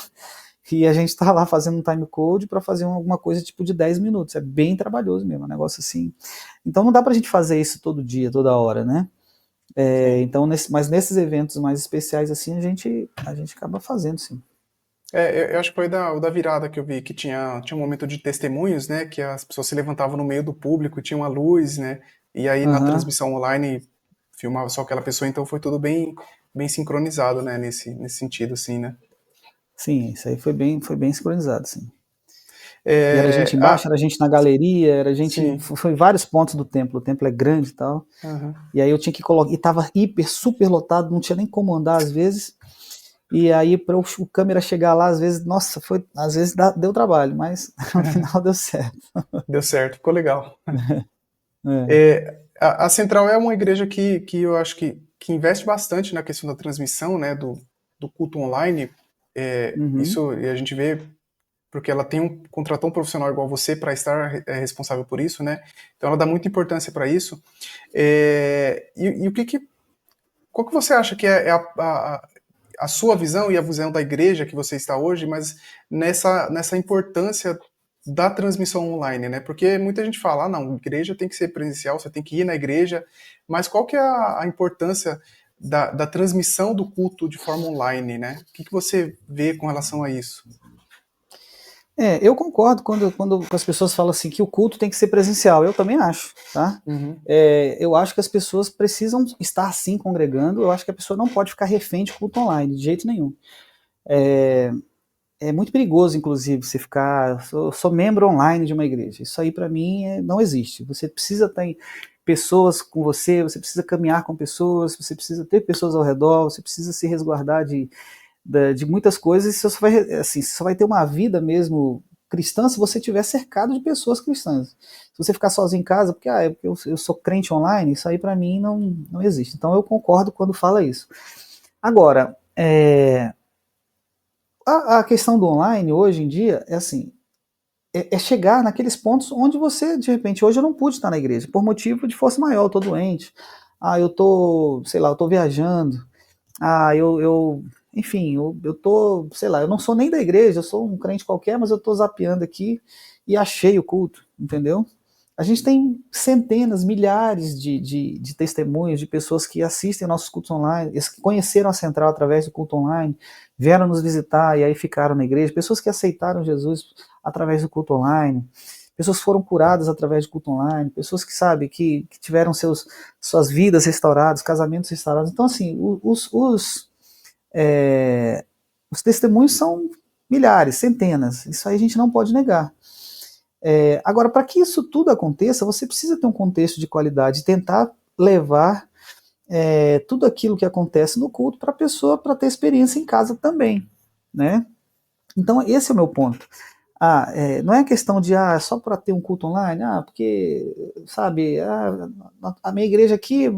e a gente está lá fazendo um time code para fazer alguma coisa tipo de 10 minutos. É bem trabalhoso mesmo, é um negócio assim. Então não dá para a gente fazer isso todo dia, toda hora, né? Então, mas nesses eventos mais especiais assim, a gente acaba fazendo, sim. Eu acho que foi o da virada que eu vi, que tinha um momento de testemunhos, né? Que as pessoas se levantavam no meio do público, tinha uma luz, né? E aí na Aham. transmissão online filmava só aquela pessoa, então foi tudo bem sincronizado, né? Nesse sentido, assim, né? Sim, isso aí foi bem sincronizado, sim. E era É, gente embaixo, era gente na galeria, era gente. sim. Foi vários pontos do templo. O templo é grande e tal. Aham. E aí eu tinha que colocar. E tava hiper, super lotado, não tinha nem como andar às vezes. E aí, para o câmera chegar lá, às vezes, nossa, às vezes deu trabalho, mas no final deu certo. Deu certo, ficou legal. É. A Central é uma igreja que eu acho que investe bastante na questão da transmissão, né? Do culto online. Uhum. Isso e a gente vê porque ela contratou um profissional igual você para estar responsável por isso, né? Então ela dá muita importância para isso. E qual que você acha que é a sua visão e a visão da igreja que você está hoje, mas nessa importância da transmissão online, né? Porque muita gente fala, não, igreja tem que ser presencial, você tem que ir na igreja, mas qual que é a importância da transmissão do culto de forma online, né? O que você vê com relação a isso? Eu concordo quando as pessoas falam assim que o culto tem que ser presencial. Eu também acho, tá? Uhum. Eu acho que as pessoas precisam estar sim congregando. Eu acho que a pessoa não pode ficar refém de culto online, de jeito nenhum. É muito perigoso, inclusive, você ficar. Sou membro online de uma igreja. Isso aí, para mim, não existe. Você precisa ter pessoas com você precisa caminhar com pessoas, você precisa ter pessoas ao redor, você precisa se resguardar de muitas coisas. E você só vai ter uma vida mesmo cristã se você estiver cercado de pessoas cristãs. Se você ficar sozinho em casa, porque eu sou crente online, isso aí, para mim, não existe. Então, eu concordo quando fala isso. Agora, a questão do online hoje em dia é assim, é chegar naqueles pontos onde você, de repente, hoje eu não pude estar na igreja, por motivo de força maior, eu tô doente, eu tô, sei lá, eu tô viajando, enfim, eu tô, sei lá, eu não sou nem da igreja, eu sou um crente qualquer, mas eu tô zapeando aqui e achei o culto, entendeu? A gente tem centenas, milhares de testemunhos de pessoas que assistem nossos cultos online, que conheceram a Central através do culto online, vieram nos visitar e aí ficaram na igreja, pessoas que aceitaram Jesus através do culto online, pessoas que foram curadas através do culto online, pessoas que, sabe, que tiveram suas vidas restauradas, casamentos restaurados. Então, assim, os testemunhos são milhares, centenas, isso aí a gente não pode negar. Agora, para que isso tudo aconteça, você precisa ter um contexto de qualidade, tentar levar tudo aquilo que acontece no culto para a pessoa, para ter experiência em casa também, né? Então, esse é o meu ponto. Não é questão de só para ter um culto online, porque, sabe, a minha igreja aqui,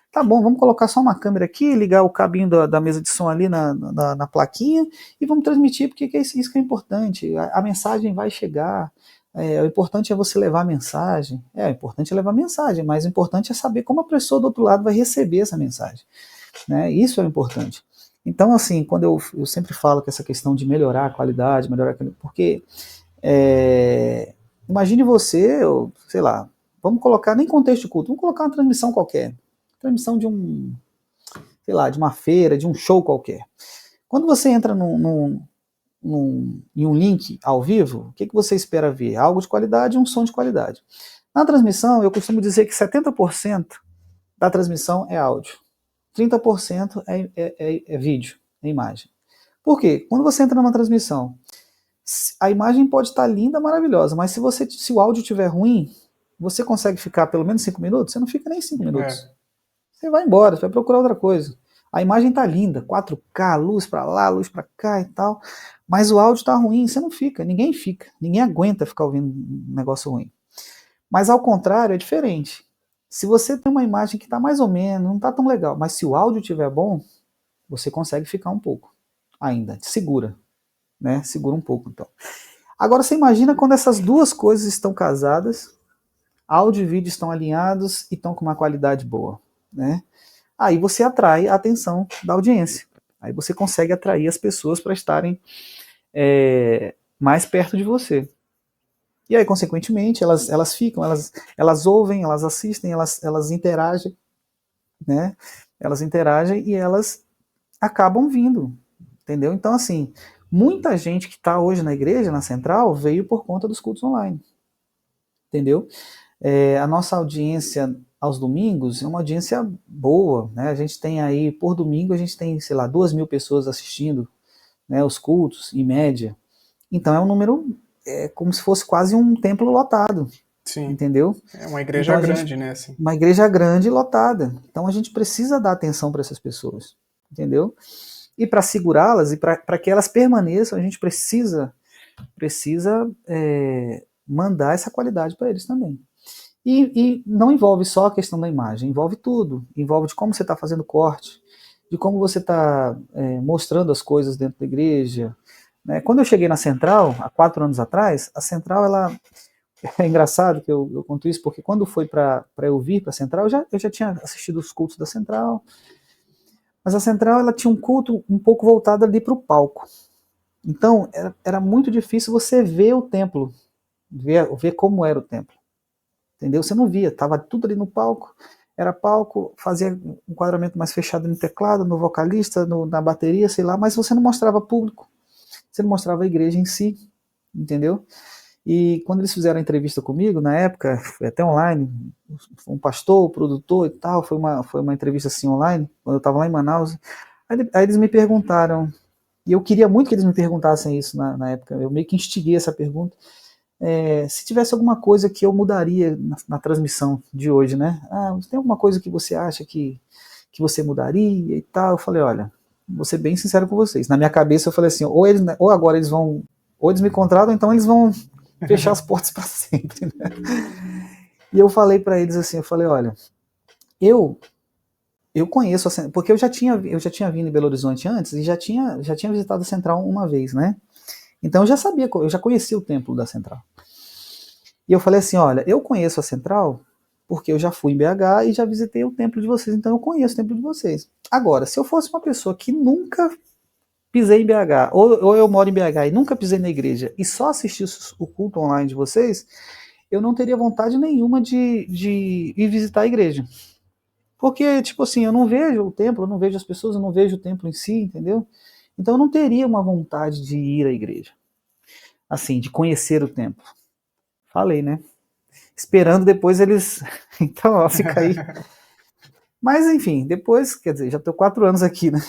tá bom, vamos colocar só uma câmera aqui, ligar o cabinho da mesa de som ali na plaquinha e vamos transmitir, porque isso que é importante, a mensagem vai chegar. O importante é você levar a mensagem. O importante é levar a mensagem, mas o importante é saber como a pessoa do outro lado vai receber essa mensagem, né? Isso é o importante. Então, assim, quando eu sempre falo que essa questão de melhorar a qualidade, porque imagine você, sei lá, vamos colocar nem contexto de culto, vamos colocar uma transmissão qualquer, transmissão de sei lá, de uma feira, de um show qualquer. Quando você entra em um link ao vivo, o que você espera ver? Algo de qualidade e um som de qualidade. Na transmissão, eu costumo dizer que 70% da transmissão é áudio, 30% é vídeo, é imagem. Por quê? Quando você entra numa transmissão, a imagem pode estar linda, maravilhosa, mas se o áudio estiver ruim, você consegue ficar pelo menos 5 minutos? Você não fica nem 5 minutos. Você vai embora, você vai procurar outra coisa. A imagem tá linda, 4K, luz para lá, luz para cá e tal, mas o áudio tá ruim, você não fica, ninguém aguenta ficar ouvindo um negócio ruim. Mas ao contrário, é diferente. Se você tem uma imagem que tá mais ou menos, não tá tão legal, mas se o áudio estiver bom, você consegue ficar um pouco ainda, segura, né? Segura um pouco, então. Agora você imagina quando essas duas coisas estão casadas, áudio e vídeo estão alinhados e estão com uma qualidade boa, né? Aí você atrai a atenção da audiência. Aí você consegue atrair as pessoas para estarem mais perto de você. E aí, consequentemente, elas ficam, elas ouvem, elas assistem, elas interagem, né? Elas interagem e elas acabam vindo, entendeu? Então, assim, muita gente que está hoje na igreja, na Central, veio por conta dos cultos online, entendeu? A nossa audiência aos domingos é uma audiência boa, né? A gente tem aí, por domingo, a gente tem, sei lá, 2.000 pessoas assistindo, né, os cultos, em média. Então é um número, como se fosse quase um templo lotado. Sim. Entendeu? É uma igreja então, grande, né? Assim. Uma igreja grande e lotada. Então a gente precisa dar atenção para essas pessoas, entendeu? E para segurá-las e para que elas permaneçam, a gente precisa mandar essa qualidade para eles também. E não envolve só a questão da imagem, envolve tudo. Envolve de como você está fazendo corte, de como você está mostrando as coisas dentro da igreja. Né? Quando eu cheguei na Central, há 4 anos atrás, a Central, ela... É engraçado que eu conto isso, porque quando foi para eu vir para a Central, eu já tinha assistido os cultos da Central, mas a Central ela tinha um culto um pouco voltado ali para o palco. Então, era muito difícil você ver o templo, ver como era o templo. Entendeu? Você não via, estava tudo ali no palco, era palco, fazia um enquadramento mais fechado no teclado, no vocalista, na bateria, sei lá, mas você não mostrava público, você não mostrava a igreja em si, entendeu? E quando eles fizeram a entrevista comigo, na época, foi até online, um pastor, produtor e tal, foi uma entrevista assim online, quando eu estava lá em Manaus, aí eles me perguntaram, e eu queria muito que eles me perguntassem isso na época, eu meio que instiguei essa pergunta, se tivesse alguma coisa que eu mudaria na transmissão de hoje, né? Tem alguma coisa que você acha que você mudaria e tal? Eu falei, olha, vou ser bem sincero com vocês. Na minha cabeça eu falei assim, ou agora eles vão, ou eles me contratam, então eles vão fechar as portas para sempre, né? E eu falei para eles assim, eu falei, olha, eu conheço, porque eu já tinha vindo em Belo Horizonte antes e já tinha visitado a Central uma vez, né? Então eu já sabia, eu já conhecia o templo da Central. E eu falei assim, olha, eu conheço a Central porque eu já fui em BH e já visitei o templo de vocês, então eu conheço o templo de vocês. Agora, se eu fosse uma pessoa que nunca pisei em BH, ou eu moro em BH e nunca pisei na igreja e só assisti o culto online de vocês, eu não teria vontade nenhuma de ir visitar a igreja. Porque, tipo assim, eu não vejo o templo, eu não vejo as pessoas, eu não vejo o templo em si, entendeu? Então eu não teria uma vontade de ir à igreja. Assim, de conhecer o templo. Falei, né? Esperando depois eles. Então, ó, fica aí. Mas, enfim, depois, quer dizer, já estou 4 anos aqui, né?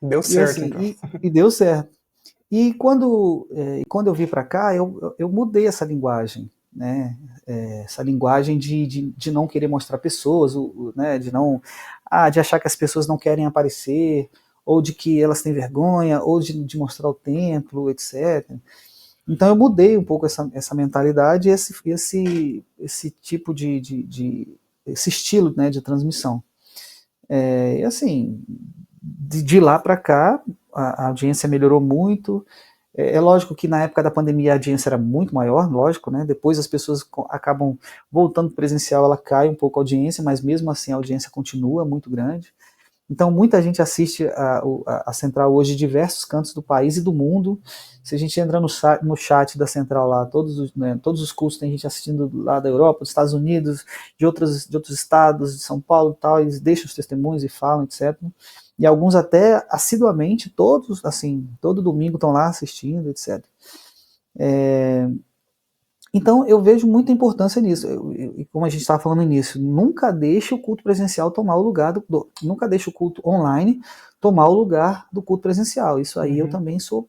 Deu E certo, assim, então. e deu certo. E quando eu vim para cá, eu mudei essa linguagem, né? Essa linguagem de não querer mostrar pessoas, né? De achar que as pessoas não querem aparecer, ou de que elas têm vergonha, ou de mostrar o templo, etc. Então eu mudei um pouco essa mentalidade e esse tipo esse estilo, né, de transmissão. E assim, de lá para cá, a audiência melhorou muito. É lógico que na época da pandemia a audiência era muito maior, lógico, né? Depois as pessoas acabam voltando presencial, ela cai um pouco a audiência, mas mesmo assim a audiência continua muito grande. Então, muita gente assiste a Central hoje de diversos cantos do país e do mundo. Se a gente entra no chat da Central lá, todos os cursos tem gente assistindo lá da Europa, dos Estados Unidos, de outros estados, de São Paulo e tal, eles deixam os testemunhos e falam, etc. E alguns até assiduamente, todos, assim, todo domingo estão lá assistindo, etc. Então, eu vejo muita importância nisso. E como a gente estava falando no início, nunca deixe o culto presencial tomar o lugar nunca deixe o culto online tomar o lugar do culto presencial. Isso aí eu também sou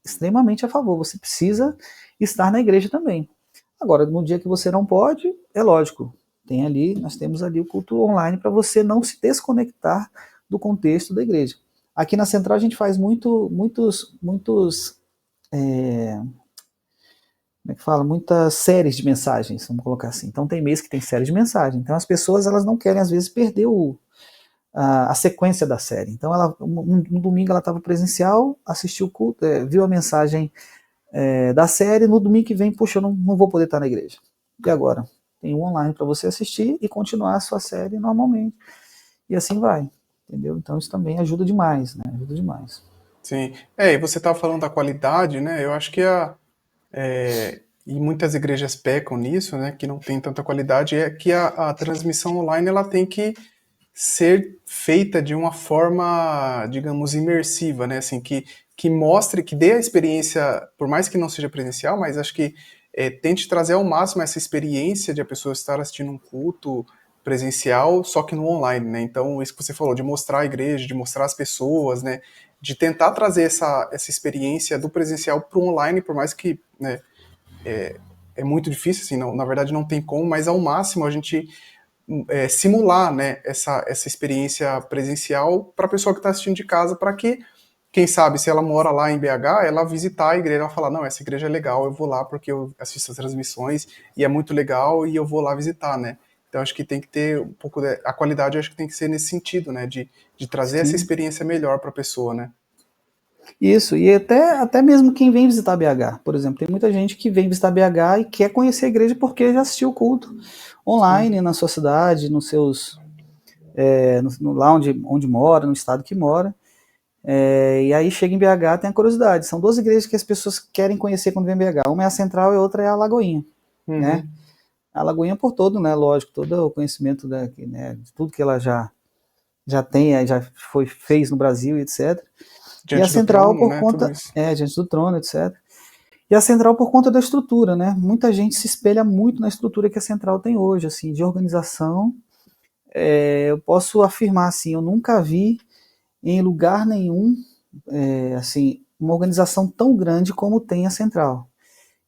extremamente a favor. Você precisa estar na igreja também. Agora, no dia que você não pode, é lógico. Nós temos ali o culto online para você não se desconectar do contexto da igreja. Aqui na Central a gente faz muitos como é que fala? Muitas séries de mensagens, vamos colocar assim. Então tem mês que tem série de mensagens. Então as pessoas elas não querem às vezes perder a sequência da série. Então um domingo ela estava presencial, assistiu o culto, viu a mensagem da série, no domingo que vem, puxa, eu não vou poder estar na igreja. E agora? Tem um online para você assistir e continuar a sua série normalmente. E assim vai, entendeu? Então isso também ajuda demais, né? Ajuda demais. Sim. E você estava falando da qualidade, né? Eu acho que e muitas igrejas pecam nisso, né? Que não tem tanta qualidade, é que a transmissão online ela tem que ser feita de uma forma, digamos, imersiva, né? Assim, que mostre, que dê a experiência, por mais que não seja presencial, mas acho que tente trazer ao máximo essa experiência de a pessoa estar assistindo um culto presencial, só que no online, né? Então, isso que você falou, de mostrar a igreja, de mostrar as pessoas, né? De tentar trazer essa experiência do presencial para o online, por mais que, né, é muito difícil, assim, não, na verdade não tem como, mas ao máximo a gente simular, né, essa experiência presencial para a pessoa que está assistindo de casa, para que, quem sabe, se ela mora lá em BH, ela visitar a igreja, ela falar, não, essa igreja é legal, eu vou lá porque eu assisto as transmissões e é muito legal e eu vou lá visitar, né? Então acho que tem que ter um pouco a qualidade, acho que tem que ser nesse sentido, né, de trazer essa Sim. experiência melhor para a pessoa, né? Isso, e até mesmo quem vem visitar BH, por exemplo, tem muita gente que vem visitar BH e quer conhecer a igreja porque já assistiu o culto Sim. online na sua cidade, nos seus lá onde mora, no estado que mora, e aí chega em BH tem a curiosidade. São duas igrejas que as pessoas querem conhecer quando vem em BH. Uma é a Central e a outra é a Lagoinha, né? Uhum. A Lagoinha por todo, né? Lógico, todo o conhecimento né, de tudo que ela já tem, já fez no Brasil, etc. E a Diante do Central trono, por né, tudo conta isso. diante do trono, etc. E a Central por conta da estrutura, né? Muita gente se espelha muito na estrutura que a Central tem hoje, assim, de organização. Eu posso afirmar assim, eu nunca vi em lugar nenhum, assim, uma organização tão grande como tem a Central.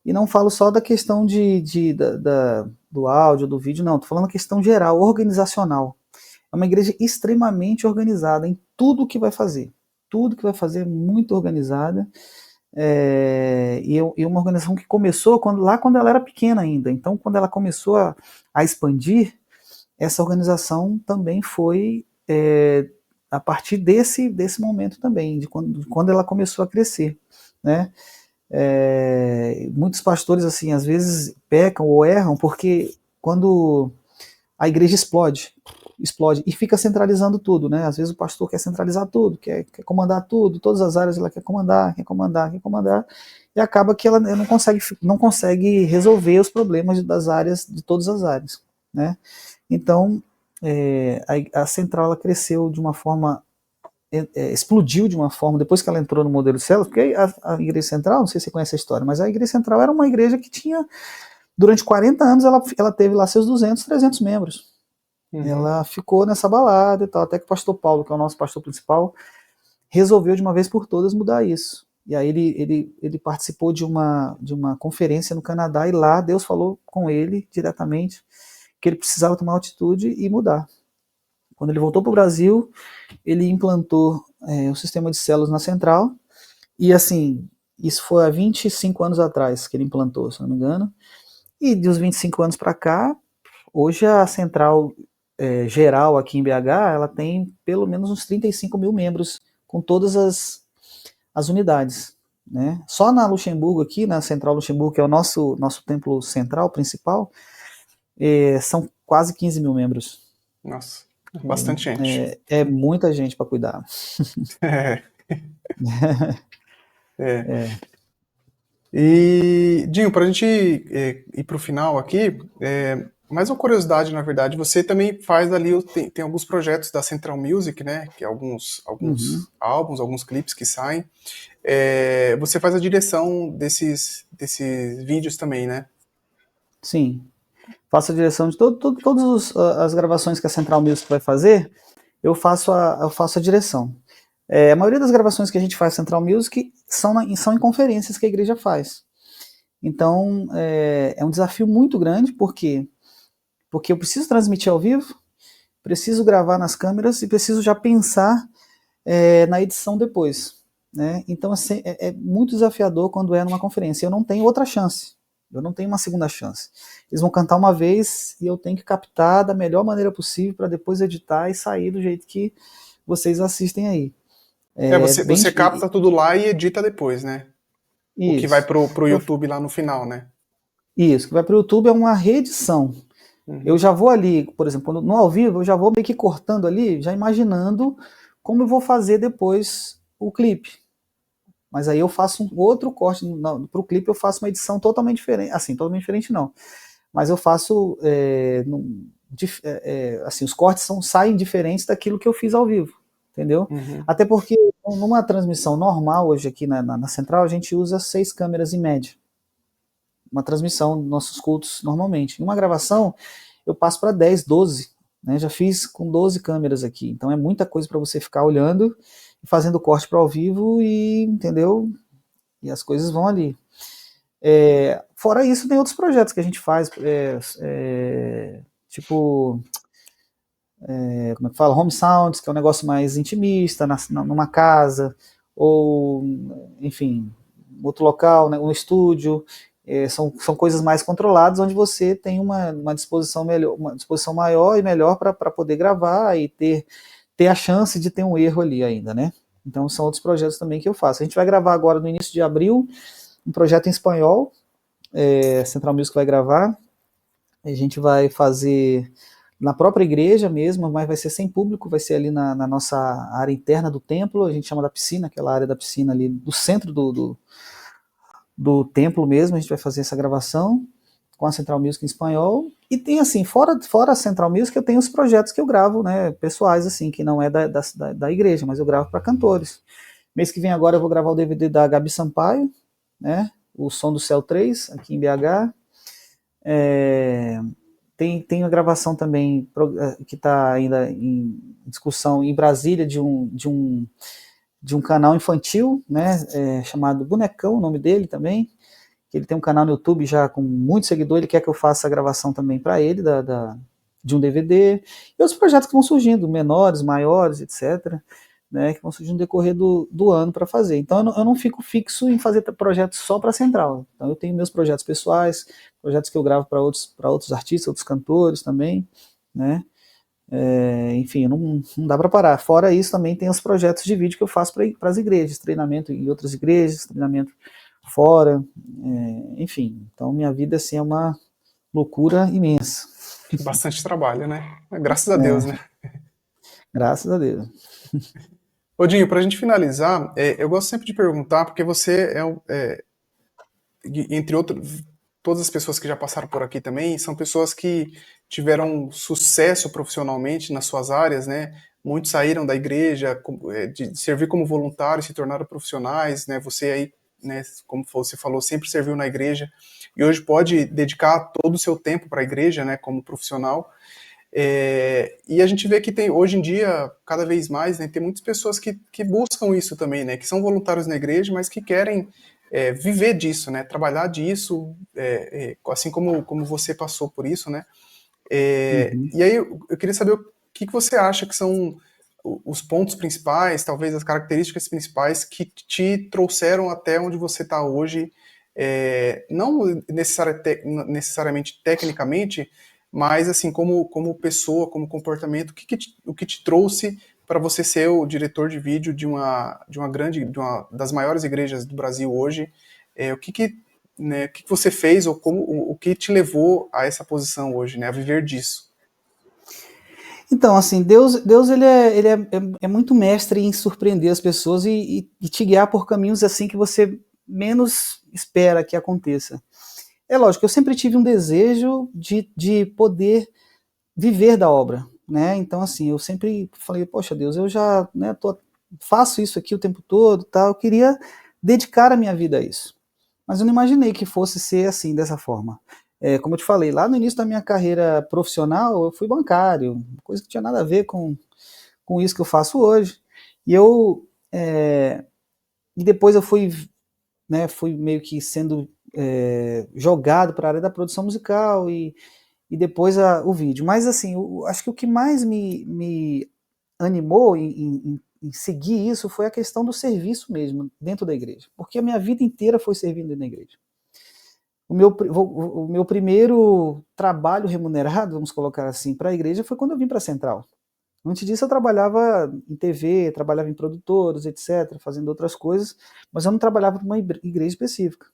E não falo só da questão do áudio, do vídeo, não. Estou falando da questão geral, organizacional. É uma igreja extremamente organizada em tudo que vai fazer. Tudo que vai fazer é muito organizada. E uma organização que começou quando ela era pequena ainda. Então, quando ela começou a expandir, essa organização também foi a partir desse momento também, de quando ela começou a crescer, né? Muitos pastores, assim, às vezes pecam ou erram porque quando a igreja explode e fica centralizando tudo, né? Às vezes o pastor quer centralizar tudo, quer comandar tudo, todas as áreas ela quer comandar, e acaba que ela não consegue resolver os problemas das áreas, de todas as áreas, né? Então, a central ela cresceu de uma forma, explodiu de uma forma, depois que ela entrou no modelo de células, porque a igreja central, não sei se você conhece a história, mas a igreja central era uma igreja que tinha, durante 40 anos, ela teve lá seus 200, 300 membros. Uhum. Ela ficou nessa balada e tal, até que o pastor Paulo, que é o nosso pastor principal, resolveu de uma vez por todas mudar isso. E aí ele participou de uma conferência no Canadá, e lá Deus falou com ele diretamente que ele precisava tomar atitude e mudar. Quando ele voltou para o Brasil, ele implantou o sistema de células na central, e assim, isso foi há 25 anos atrás que ele implantou, se não me engano, e dos 25 anos para cá, hoje a central geral aqui em BH, ela tem pelo menos uns 35 mil membros, com todas as unidades. Né? Só na Luxemburgo aqui, na Central Luxemburgo, que é o nosso templo central principal, são quase 15 mil membros. Nossa, bastante gente. É muita gente para cuidar. É, é. E, Dinho, para a gente ir para o final aqui, mais uma curiosidade, na verdade, você também faz ali, tem alguns projetos da Central Music, né, que é alguns Uhum. álbuns, alguns clipes que saem. Você faz a direção desses vídeos também, né? Sim. Faço a direção de todas as gravações que a Central Music vai fazer, eu faço a direção. A maioria das gravações que a gente faz Central Music são em conferências que a igreja faz. Então, é um desafio muito grande, porque eu preciso transmitir ao vivo, preciso gravar nas câmeras e preciso já pensar na edição depois. Né? Então, assim, é muito desafiador quando é numa conferência. Eu não tenho outra chance. Eu não tenho uma segunda chance. Eles vão cantar uma vez e eu tenho que captar da melhor maneira possível para depois editar e sair do jeito que vocês assistem aí. Você capta tudo lá e edita depois, né? O que vai Isso. pro YouTube lá no final, né? Isso, que vai para o YouTube é uma reedição. Eu Uhum. já vou ali, por exemplo, no ao vivo, eu já vou meio que cortando ali, já imaginando como eu vou fazer depois o clipe. Mas aí eu faço um outro corte para o clipe, eu faço uma edição totalmente diferente. Assim, totalmente diferente não. Mas eu faço. Assim, os cortes saem diferentes daquilo que eu fiz ao vivo. Entendeu? Uhum. Até porque numa transmissão normal, hoje aqui na central, a gente usa 6 câmeras em média. Uma transmissão dos nossos cultos normalmente. Numa gravação, eu passo para 10, 12. Né? Já fiz com 12 câmeras aqui. Então é muita coisa para você ficar olhando e fazendo corte para ao vivo e, entendeu? E as coisas vão ali. Fora isso, tem outros projetos que a gente faz, tipo, como é que fala? Home Sounds, que é um negócio mais intimista, numa casa, ou, enfim, outro local, né, um estúdio. São coisas mais controladas, onde você tem uma disposição melhor, uma disposição maior e melhor para poder gravar e ter a chance de ter um erro ali ainda, né? Então são outros projetos também que eu faço. A gente vai gravar agora no início de abril um projeto em espanhol, Central Music vai gravar. A gente vai fazer na própria igreja mesmo, mas vai ser sem público, vai ser ali na nossa área interna do templo, a gente chama da piscina, aquela área da piscina ali do centro do templo mesmo, a gente vai fazer essa gravação com a Central Music em espanhol. E tem assim, fora a Central Music, eu tenho os projetos que eu gravo, né, pessoais, assim, que não é da igreja, mas eu gravo para cantores. Mês que vem agora eu vou gravar o DVD da Gabi Sampaio, né, o Som do Céu 3, aqui em BH. Tem a gravação também que está ainda em discussão em Brasília de um canal infantil, né, chamado Bonecão, o nome dele também. Ele tem um canal no YouTube já com muito seguidor, ele quer que eu faça a gravação também para ele de um DVD. E outros projetos que vão surgindo, menores, maiores, etc., né, que vão surgindo no decorrer do ano para fazer. Então eu não fico fixo em fazer projetos só para a Central. Então eu tenho meus projetos pessoais, projetos que eu gravo para outros artistas, outros cantores também, né? Enfim, não dá para parar. Fora isso, também tem os projetos de vídeo que eu faço para as igrejas, treinamento em outras igrejas, treinamento fora, enfim. Então minha vida assim é uma loucura imensa. Bastante trabalho, né? Graças a Deus, né? Graças a Deus. Ô, Dinho, pra gente finalizar, eu gosto sempre de perguntar, porque você entre outros, todas as pessoas que já passaram por aqui também, são pessoas que tiveram sucesso profissionalmente nas suas áreas, né? Muitos saíram da igreja, de servir como voluntário, se tornaram profissionais, né? Você aí, né, como você falou, sempre serviu na igreja e hoje pode dedicar todo o seu tempo para a igreja, né, como profissional. E a gente vê que tem, hoje em dia, cada vez mais, né, tem muitas pessoas que buscam isso também, né, que são voluntários na igreja, mas que querem viver disso, né, trabalhar disso, assim como você passou por isso, né. Uhum. E aí eu queria saber o que você acha que são os pontos principais, talvez as características principais que te trouxeram até onde você está hoje, não necessariamente tecnicamente, mas assim como pessoa, como comportamento, o que te trouxe para você ser o diretor de vídeo de uma das maiores igrejas do Brasil hoje? Né, o que você fez ou o que te levou a essa posição hoje, né, a viver disso? Então, assim, Deus ele é muito mestre em surpreender as pessoas e te guiar por caminhos assim que você menos espera que aconteça. É lógico, eu sempre tive um desejo de poder viver da obra, né? Então, assim, eu sempre falei, poxa Deus, eu já, né, faço isso aqui o tempo todo, tal, eu queria dedicar a minha vida a isso. Mas eu não imaginei que fosse ser assim, dessa forma. Como eu te falei, lá no início da minha carreira profissional, eu fui bancário, coisa que tinha nada a ver com isso que eu faço hoje. E e depois eu fui, né, fui meio que sendo jogado para a área da produção musical e depois o vídeo. Mas assim, acho que o que mais me animou em seguir isso foi a questão do serviço mesmo, dentro da igreja. Porque a minha vida inteira foi servindo na igreja. O meu primeiro trabalho remunerado, vamos colocar assim, para a igreja foi quando eu vim para a Central. Antes disso eu trabalhava em TV, trabalhava em produtores, etc., fazendo outras coisas, mas eu não trabalhava para uma igreja específica.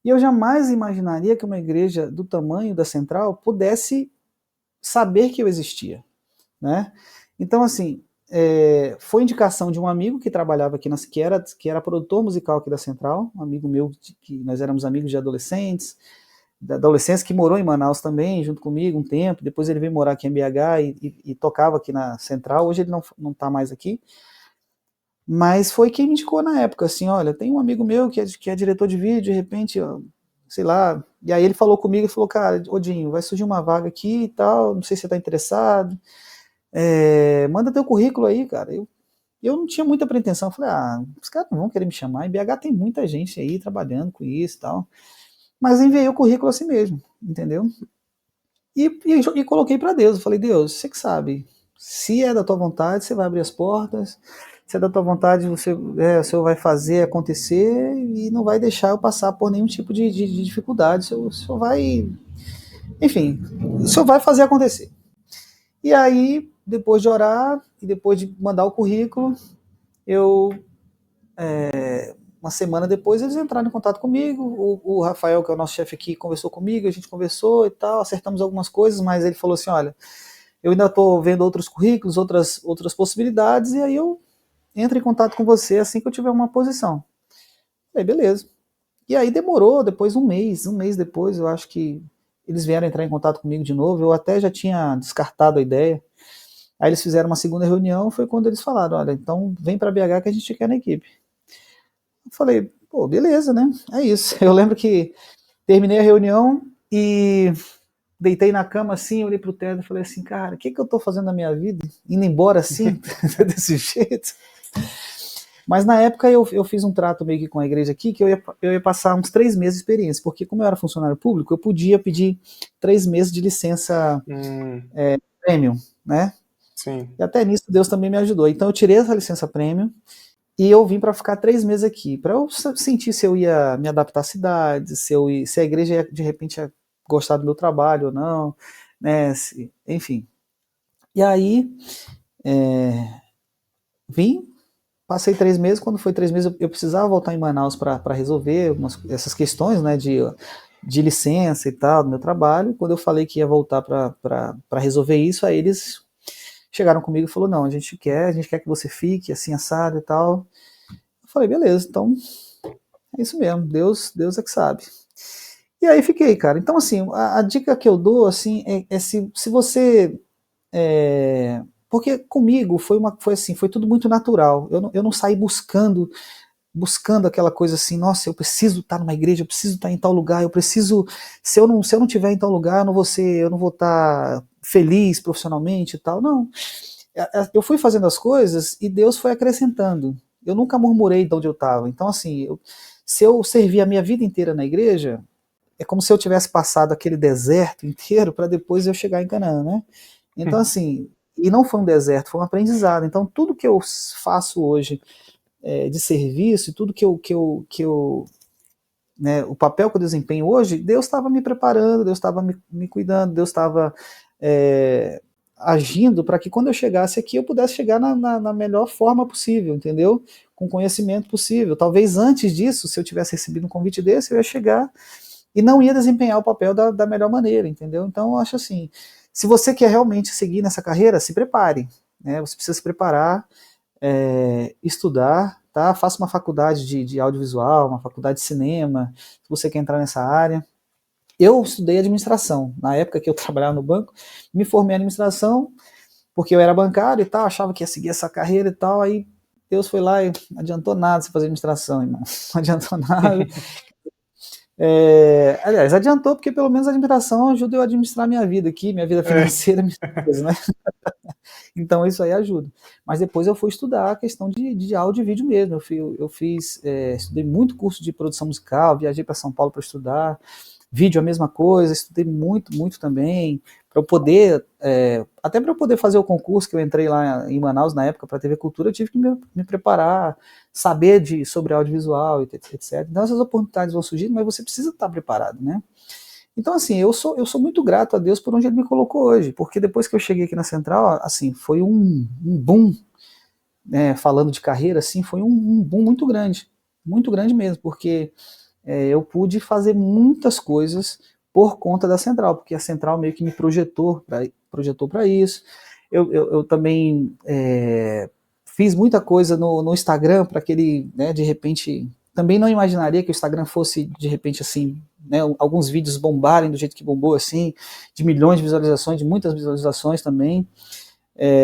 E eu jamais imaginaria que uma igreja do tamanho da Central pudesse saber que eu existia, né? Então, assim, foi indicação de um amigo que trabalhava aqui, que era produtor musical aqui da Central, um amigo meu, que nós éramos amigos de adolescentes, da adolescência, que morou em Manaus também, junto comigo um tempo, depois ele veio morar aqui em BH e tocava aqui na Central, hoje ele não tá mais aqui, mas foi quem me indicou na época, assim, olha, tem um amigo meu que é diretor de vídeo, de repente, ó, sei lá, e aí ele falou comigo e falou, cara, Odinho, vai surgir uma vaga aqui e tal, não sei se você tá interessado, manda teu currículo aí, cara. Eu não tinha muita pretensão, falei, os caras não vão querer me chamar, em BH tem muita gente aí trabalhando com isso e tal, mas enviei o currículo assim mesmo, entendeu? E coloquei para Deus, eu falei, Deus, você que sabe, se é da tua vontade, você vai abrir as portas, se é da tua vontade, o Senhor vai fazer acontecer e não vai deixar eu passar por nenhum tipo de dificuldade, o Senhor vai, enfim, o Senhor vai fazer acontecer. E aí, depois de orar e depois de mandar o currículo, eu, uma semana depois, eles entraram em contato comigo. O Rafael, que é o nosso chefe aqui, conversou comigo, a gente conversou e tal, acertamos algumas coisas, mas ele falou assim: olha, eu ainda estou vendo outros currículos, outras possibilidades, e aí eu entro em contato com você assim que eu tiver uma posição. Aí, beleza. E aí demorou, depois um mês depois, eu acho que eles vieram entrar em contato comigo de novo. Eu até já tinha descartado a ideia. Aí eles fizeram uma segunda reunião, foi quando eles falaram, olha, então vem para BH que a gente quer na equipe. Eu falei, pô, beleza, né? É isso. Eu lembro que terminei a reunião e deitei na cama assim, olhei pro teto e falei assim, cara, o que eu tô fazendo na minha vida? Indo embora assim, desse jeito? Mas na época eu fiz um trato meio que com a igreja aqui, que eu ia passar uns 3 meses de experiência, porque como eu era funcionário público, eu podia pedir 3 meses de licença premium, né? Sim. E até nisso Deus também me ajudou. Então eu tirei essa licença premium e eu vim para ficar 3 meses aqui, para eu sentir se eu ia me adaptar à cidade, se a igreja ia, de repente ia gostar do meu trabalho ou não, né? Enfim. E aí vim, passei 3 meses, quando foi 3 meses eu precisava voltar em Manaus para resolver essas questões, né, de licença e tal, do meu trabalho. Quando eu falei que ia voltar para resolver isso, aí eles chegaram comigo e falaram, não, a gente quer que você fique assim, assado e tal. Eu falei, beleza, então é isso mesmo, Deus é que sabe. E aí fiquei, cara. Então, assim, a dica que eu dou, assim, é se você porque comigo foi assim, foi tudo muito natural. Eu não saí buscando aquela coisa assim, nossa, eu preciso estar numa igreja, eu preciso estar em tal lugar, eu preciso, se eu não tiver em tal lugar, eu não vou estar feliz profissionalmente e tal. Não. Eu fui fazendo as coisas e Deus foi acrescentando. Eu nunca murmurei de onde eu estava. Então, assim, se eu servi a minha vida inteira na igreja, é como se eu tivesse passado aquele deserto inteiro para depois eu chegar em Canaã, né? Então, assim, e não foi um deserto, foi um aprendizado. Então, tudo que eu faço hoje de serviço, e tudo né, o papel que eu desempenho hoje, Deus estava me preparando, Deus estava me cuidando, Deus estava agindo para que quando eu chegasse aqui eu pudesse chegar na melhor forma possível, entendeu? Com conhecimento possível. Talvez antes disso, se eu tivesse recebido um convite desse, eu ia chegar e não ia desempenhar o papel da melhor maneira, entendeu? Então eu acho assim, se você quer realmente seguir nessa carreira, se prepare, né? Você precisa se preparar, estudar, tá? Faça uma faculdade de audiovisual, uma faculdade de cinema, se você quer entrar nessa área. Eu estudei administração, na época que eu trabalhava no banco, me formei em administração, porque eu era bancário e tal, achava que ia seguir essa carreira e tal, aí Deus foi lá e não adiantou nada você fazer administração, irmão, não adiantou nada. Aliás, adiantou porque pelo menos a administração ajuda eu a administrar minha vida aqui, minha vida É. financeira, minhas coisas, né? Então isso aí ajuda. Mas depois eu fui estudar a questão de áudio e vídeo mesmo. Estudei muito curso de produção musical, viajei para São Paulo para estudar. Vídeo a mesma coisa, estudei muito, muito também, para eu poder, até para eu poder fazer o concurso que eu entrei lá em Manaus na época para TV Cultura, eu tive que me preparar, saber sobre audiovisual, etc. Então essas oportunidades vão surgir, mas você precisa estar preparado, né? Então, assim, eu sou muito grato a Deus por onde Ele me colocou hoje, porque depois que eu cheguei aqui na Central, assim, foi um boom, né, falando de carreira, assim, foi um boom muito grande mesmo, porque eu pude fazer muitas coisas por conta da Central, porque a Central meio que me projetou para isso. Eu também fiz muita coisa no Instagram para que ele, né, de repente, também não imaginaria que o Instagram fosse, de repente, assim, né, alguns vídeos bombarem do jeito que bombou, assim, de milhões de visualizações, de muitas visualizações também.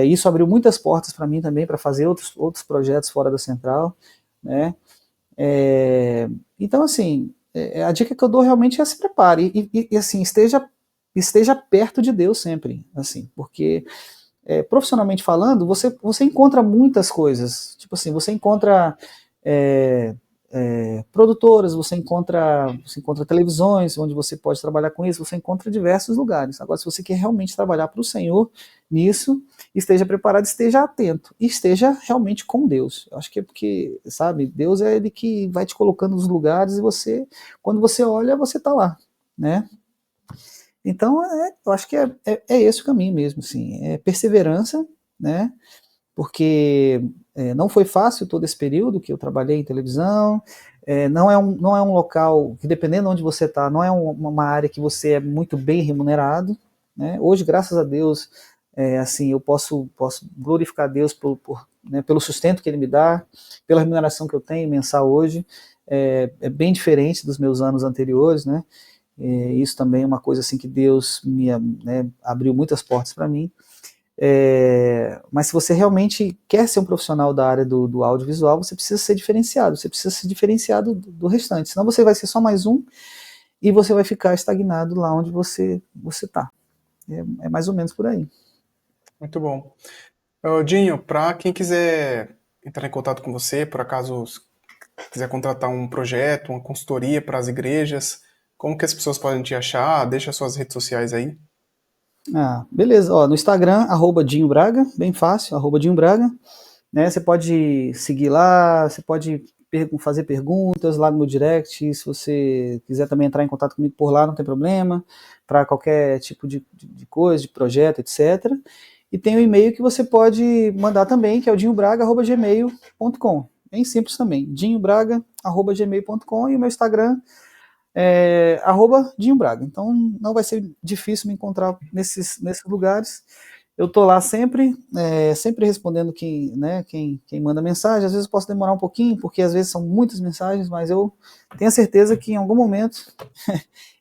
Isso abriu muitas portas para mim também, para fazer outros projetos fora da Central, né? Então, assim, a dica que eu dou realmente é se prepare e assim, esteja perto de Deus sempre, assim, porque profissionalmente falando, você encontra muitas coisas, tipo assim, você encontra é, produtoras, você encontra televisões onde você pode trabalhar com isso, você encontra diversos lugares. Agora, se você quer realmente trabalhar para o Senhor nisso, esteja preparado, esteja atento e esteja realmente com Deus. Eu acho que é porque, sabe, Deus é Ele que vai te colocando nos lugares e quando você olha, você está lá, né? Então, eu acho que é esse o caminho mesmo, assim, é perseverança, né? Porque não foi fácil todo esse período que eu trabalhei em televisão, não é um local que, dependendo de onde você está, não é uma área que você é muito bem remunerado, né? Hoje, graças a Deus, assim, eu posso glorificar Deus né, pelo sustento que Ele me dá, pela remuneração que eu tenho mensal hoje, é bem diferente dos meus anos anteriores, né? Isso também é uma coisa assim que Deus né, abriu muitas portas para mim. Mas se você realmente quer ser um profissional da área do audiovisual, você precisa ser diferenciado, você precisa ser diferenciado do restante, senão você vai ser só mais um e você vai ficar estagnado lá onde você está. É mais ou menos por aí. Muito bom. Dinho, para quem quiser entrar em contato com você, por acaso quiser contratar um projeto, uma consultoria para as igrejas, como que as pessoas podem te achar? Deixa suas redes sociais aí. Beleza. Ó, no Instagram, @Dinho Braga, bem fácil, @Dinho Braga. Né, você pode seguir lá, você pode fazer perguntas lá no meu direct, se você quiser também entrar em contato comigo por lá, não tem problema, para qualquer tipo de coisa, de projeto, etc. E tem o e-mail que você pode mandar também, que é o dinhobraga@gmail.com. Bem simples também, dinhobraga@gmail.com, e o meu Instagram é @dinhobraga. Então não vai ser difícil me encontrar nesses lugares. Eu estou lá sempre, sempre respondendo quem manda mensagem. Às vezes eu posso demorar um pouquinho, porque às vezes são muitas mensagens, mas eu tenho certeza que em algum momento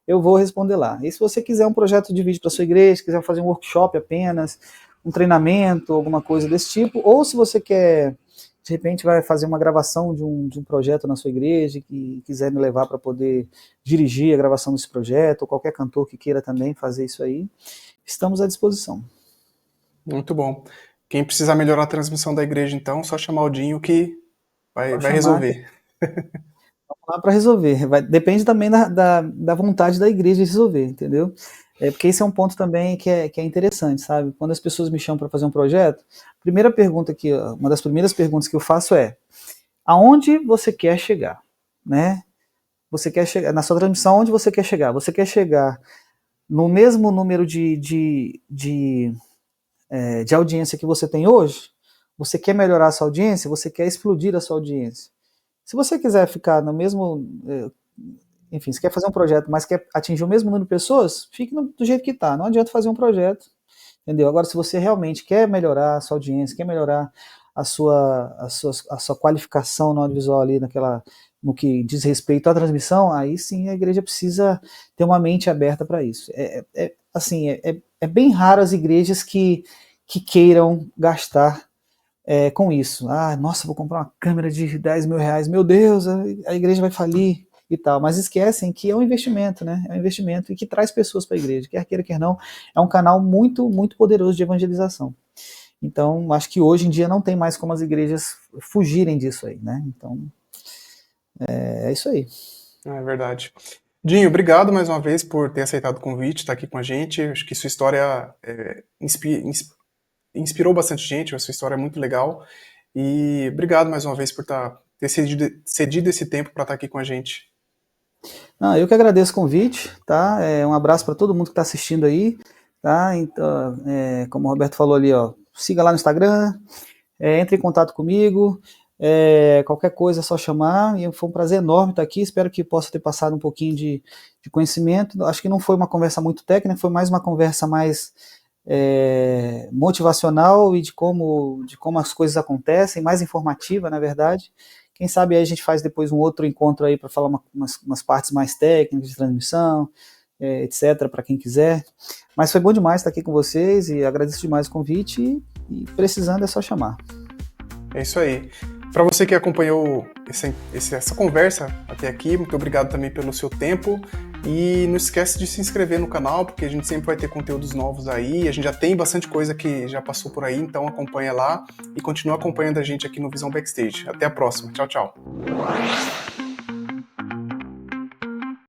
eu vou responder lá. E se você quiser um projeto de vídeo para sua igreja, quiser fazer um workshop apenas, um treinamento, alguma coisa desse tipo, ou se você quer, de repente, vai fazer uma gravação de um projeto na sua igreja e quiser me levar para poder dirigir a gravação desse projeto, ou qualquer cantor que queira também fazer isso aí, estamos à disposição. Muito bom. Quem precisar melhorar a transmissão da igreja, então, só chamar o Dinho que vai resolver. Vamos lá para resolver. Depende também da vontade da igreja de resolver, entendeu? Porque esse é um ponto também que é interessante, sabe? Quando as pessoas me chamam para fazer um projeto, uma das primeiras perguntas que eu faço é: aonde você quer chegar, né? Você quer chegar na sua transmissão, onde você quer chegar? Você quer chegar no mesmo número de audiência que você tem hoje? Você quer melhorar a sua audiência? Você quer explodir a sua audiência? Se você quiser ficar no mesmo, enfim, se quer fazer um projeto, mas quer atingir o mesmo número de pessoas, fique do jeito que está. Não adianta fazer um projeto, entendeu? Agora, se você realmente quer melhorar a sua audiência, quer melhorar a sua qualificação no audiovisual ali, no que diz respeito à transmissão, aí sim a igreja precisa ter uma mente aberta para isso. É bem raro as igrejas que queiram gastar com isso. Nossa, vou comprar uma câmera de 10 mil reais, meu Deus, a igreja vai falir e tal. Mas esquecem que é um investimento, né? É um investimento e que traz pessoas para a igreja, quer queira, quer não. É um canal muito, muito poderoso de evangelização. Então, acho que hoje em dia não tem mais como as igrejas fugirem disso aí, né? Então, é isso aí. É verdade. Dinho, obrigado mais uma vez por ter aceitado o convite, estar aqui com a gente. Acho que sua história inspirou bastante gente, a sua história é muito legal. E obrigado mais uma vez por ter cedido esse tempo para estar aqui com a gente. Eu que agradeço o convite, tá? Um abraço para todo mundo que está assistindo aí, tá? Então, como o Roberto falou ali, ó, siga lá no Instagram, entre em contato comigo, qualquer coisa é só chamar, e foi um prazer enorme estar aqui. Espero que possa ter passado um pouquinho de conhecimento. Acho que não foi uma conversa muito técnica, foi mais uma conversa mais motivacional e de como as coisas acontecem, mais informativa, na verdade. Quem sabe aí a gente faz depois um outro encontro aí para falar umas partes mais técnicas de transmissão, etc., para quem quiser. Mas foi bom demais estar aqui com vocês e agradeço demais o convite, e precisando é só chamar. É isso aí. Para você que acompanhou essa conversa até aqui, muito obrigado também pelo seu tempo. E não esquece de se inscrever no canal, porque a gente sempre vai ter conteúdos novos aí. A gente já tem bastante coisa que já passou por aí, então acompanha lá e continua acompanhando a gente aqui no Visão Backstage. Até a próxima. Tchau, tchau.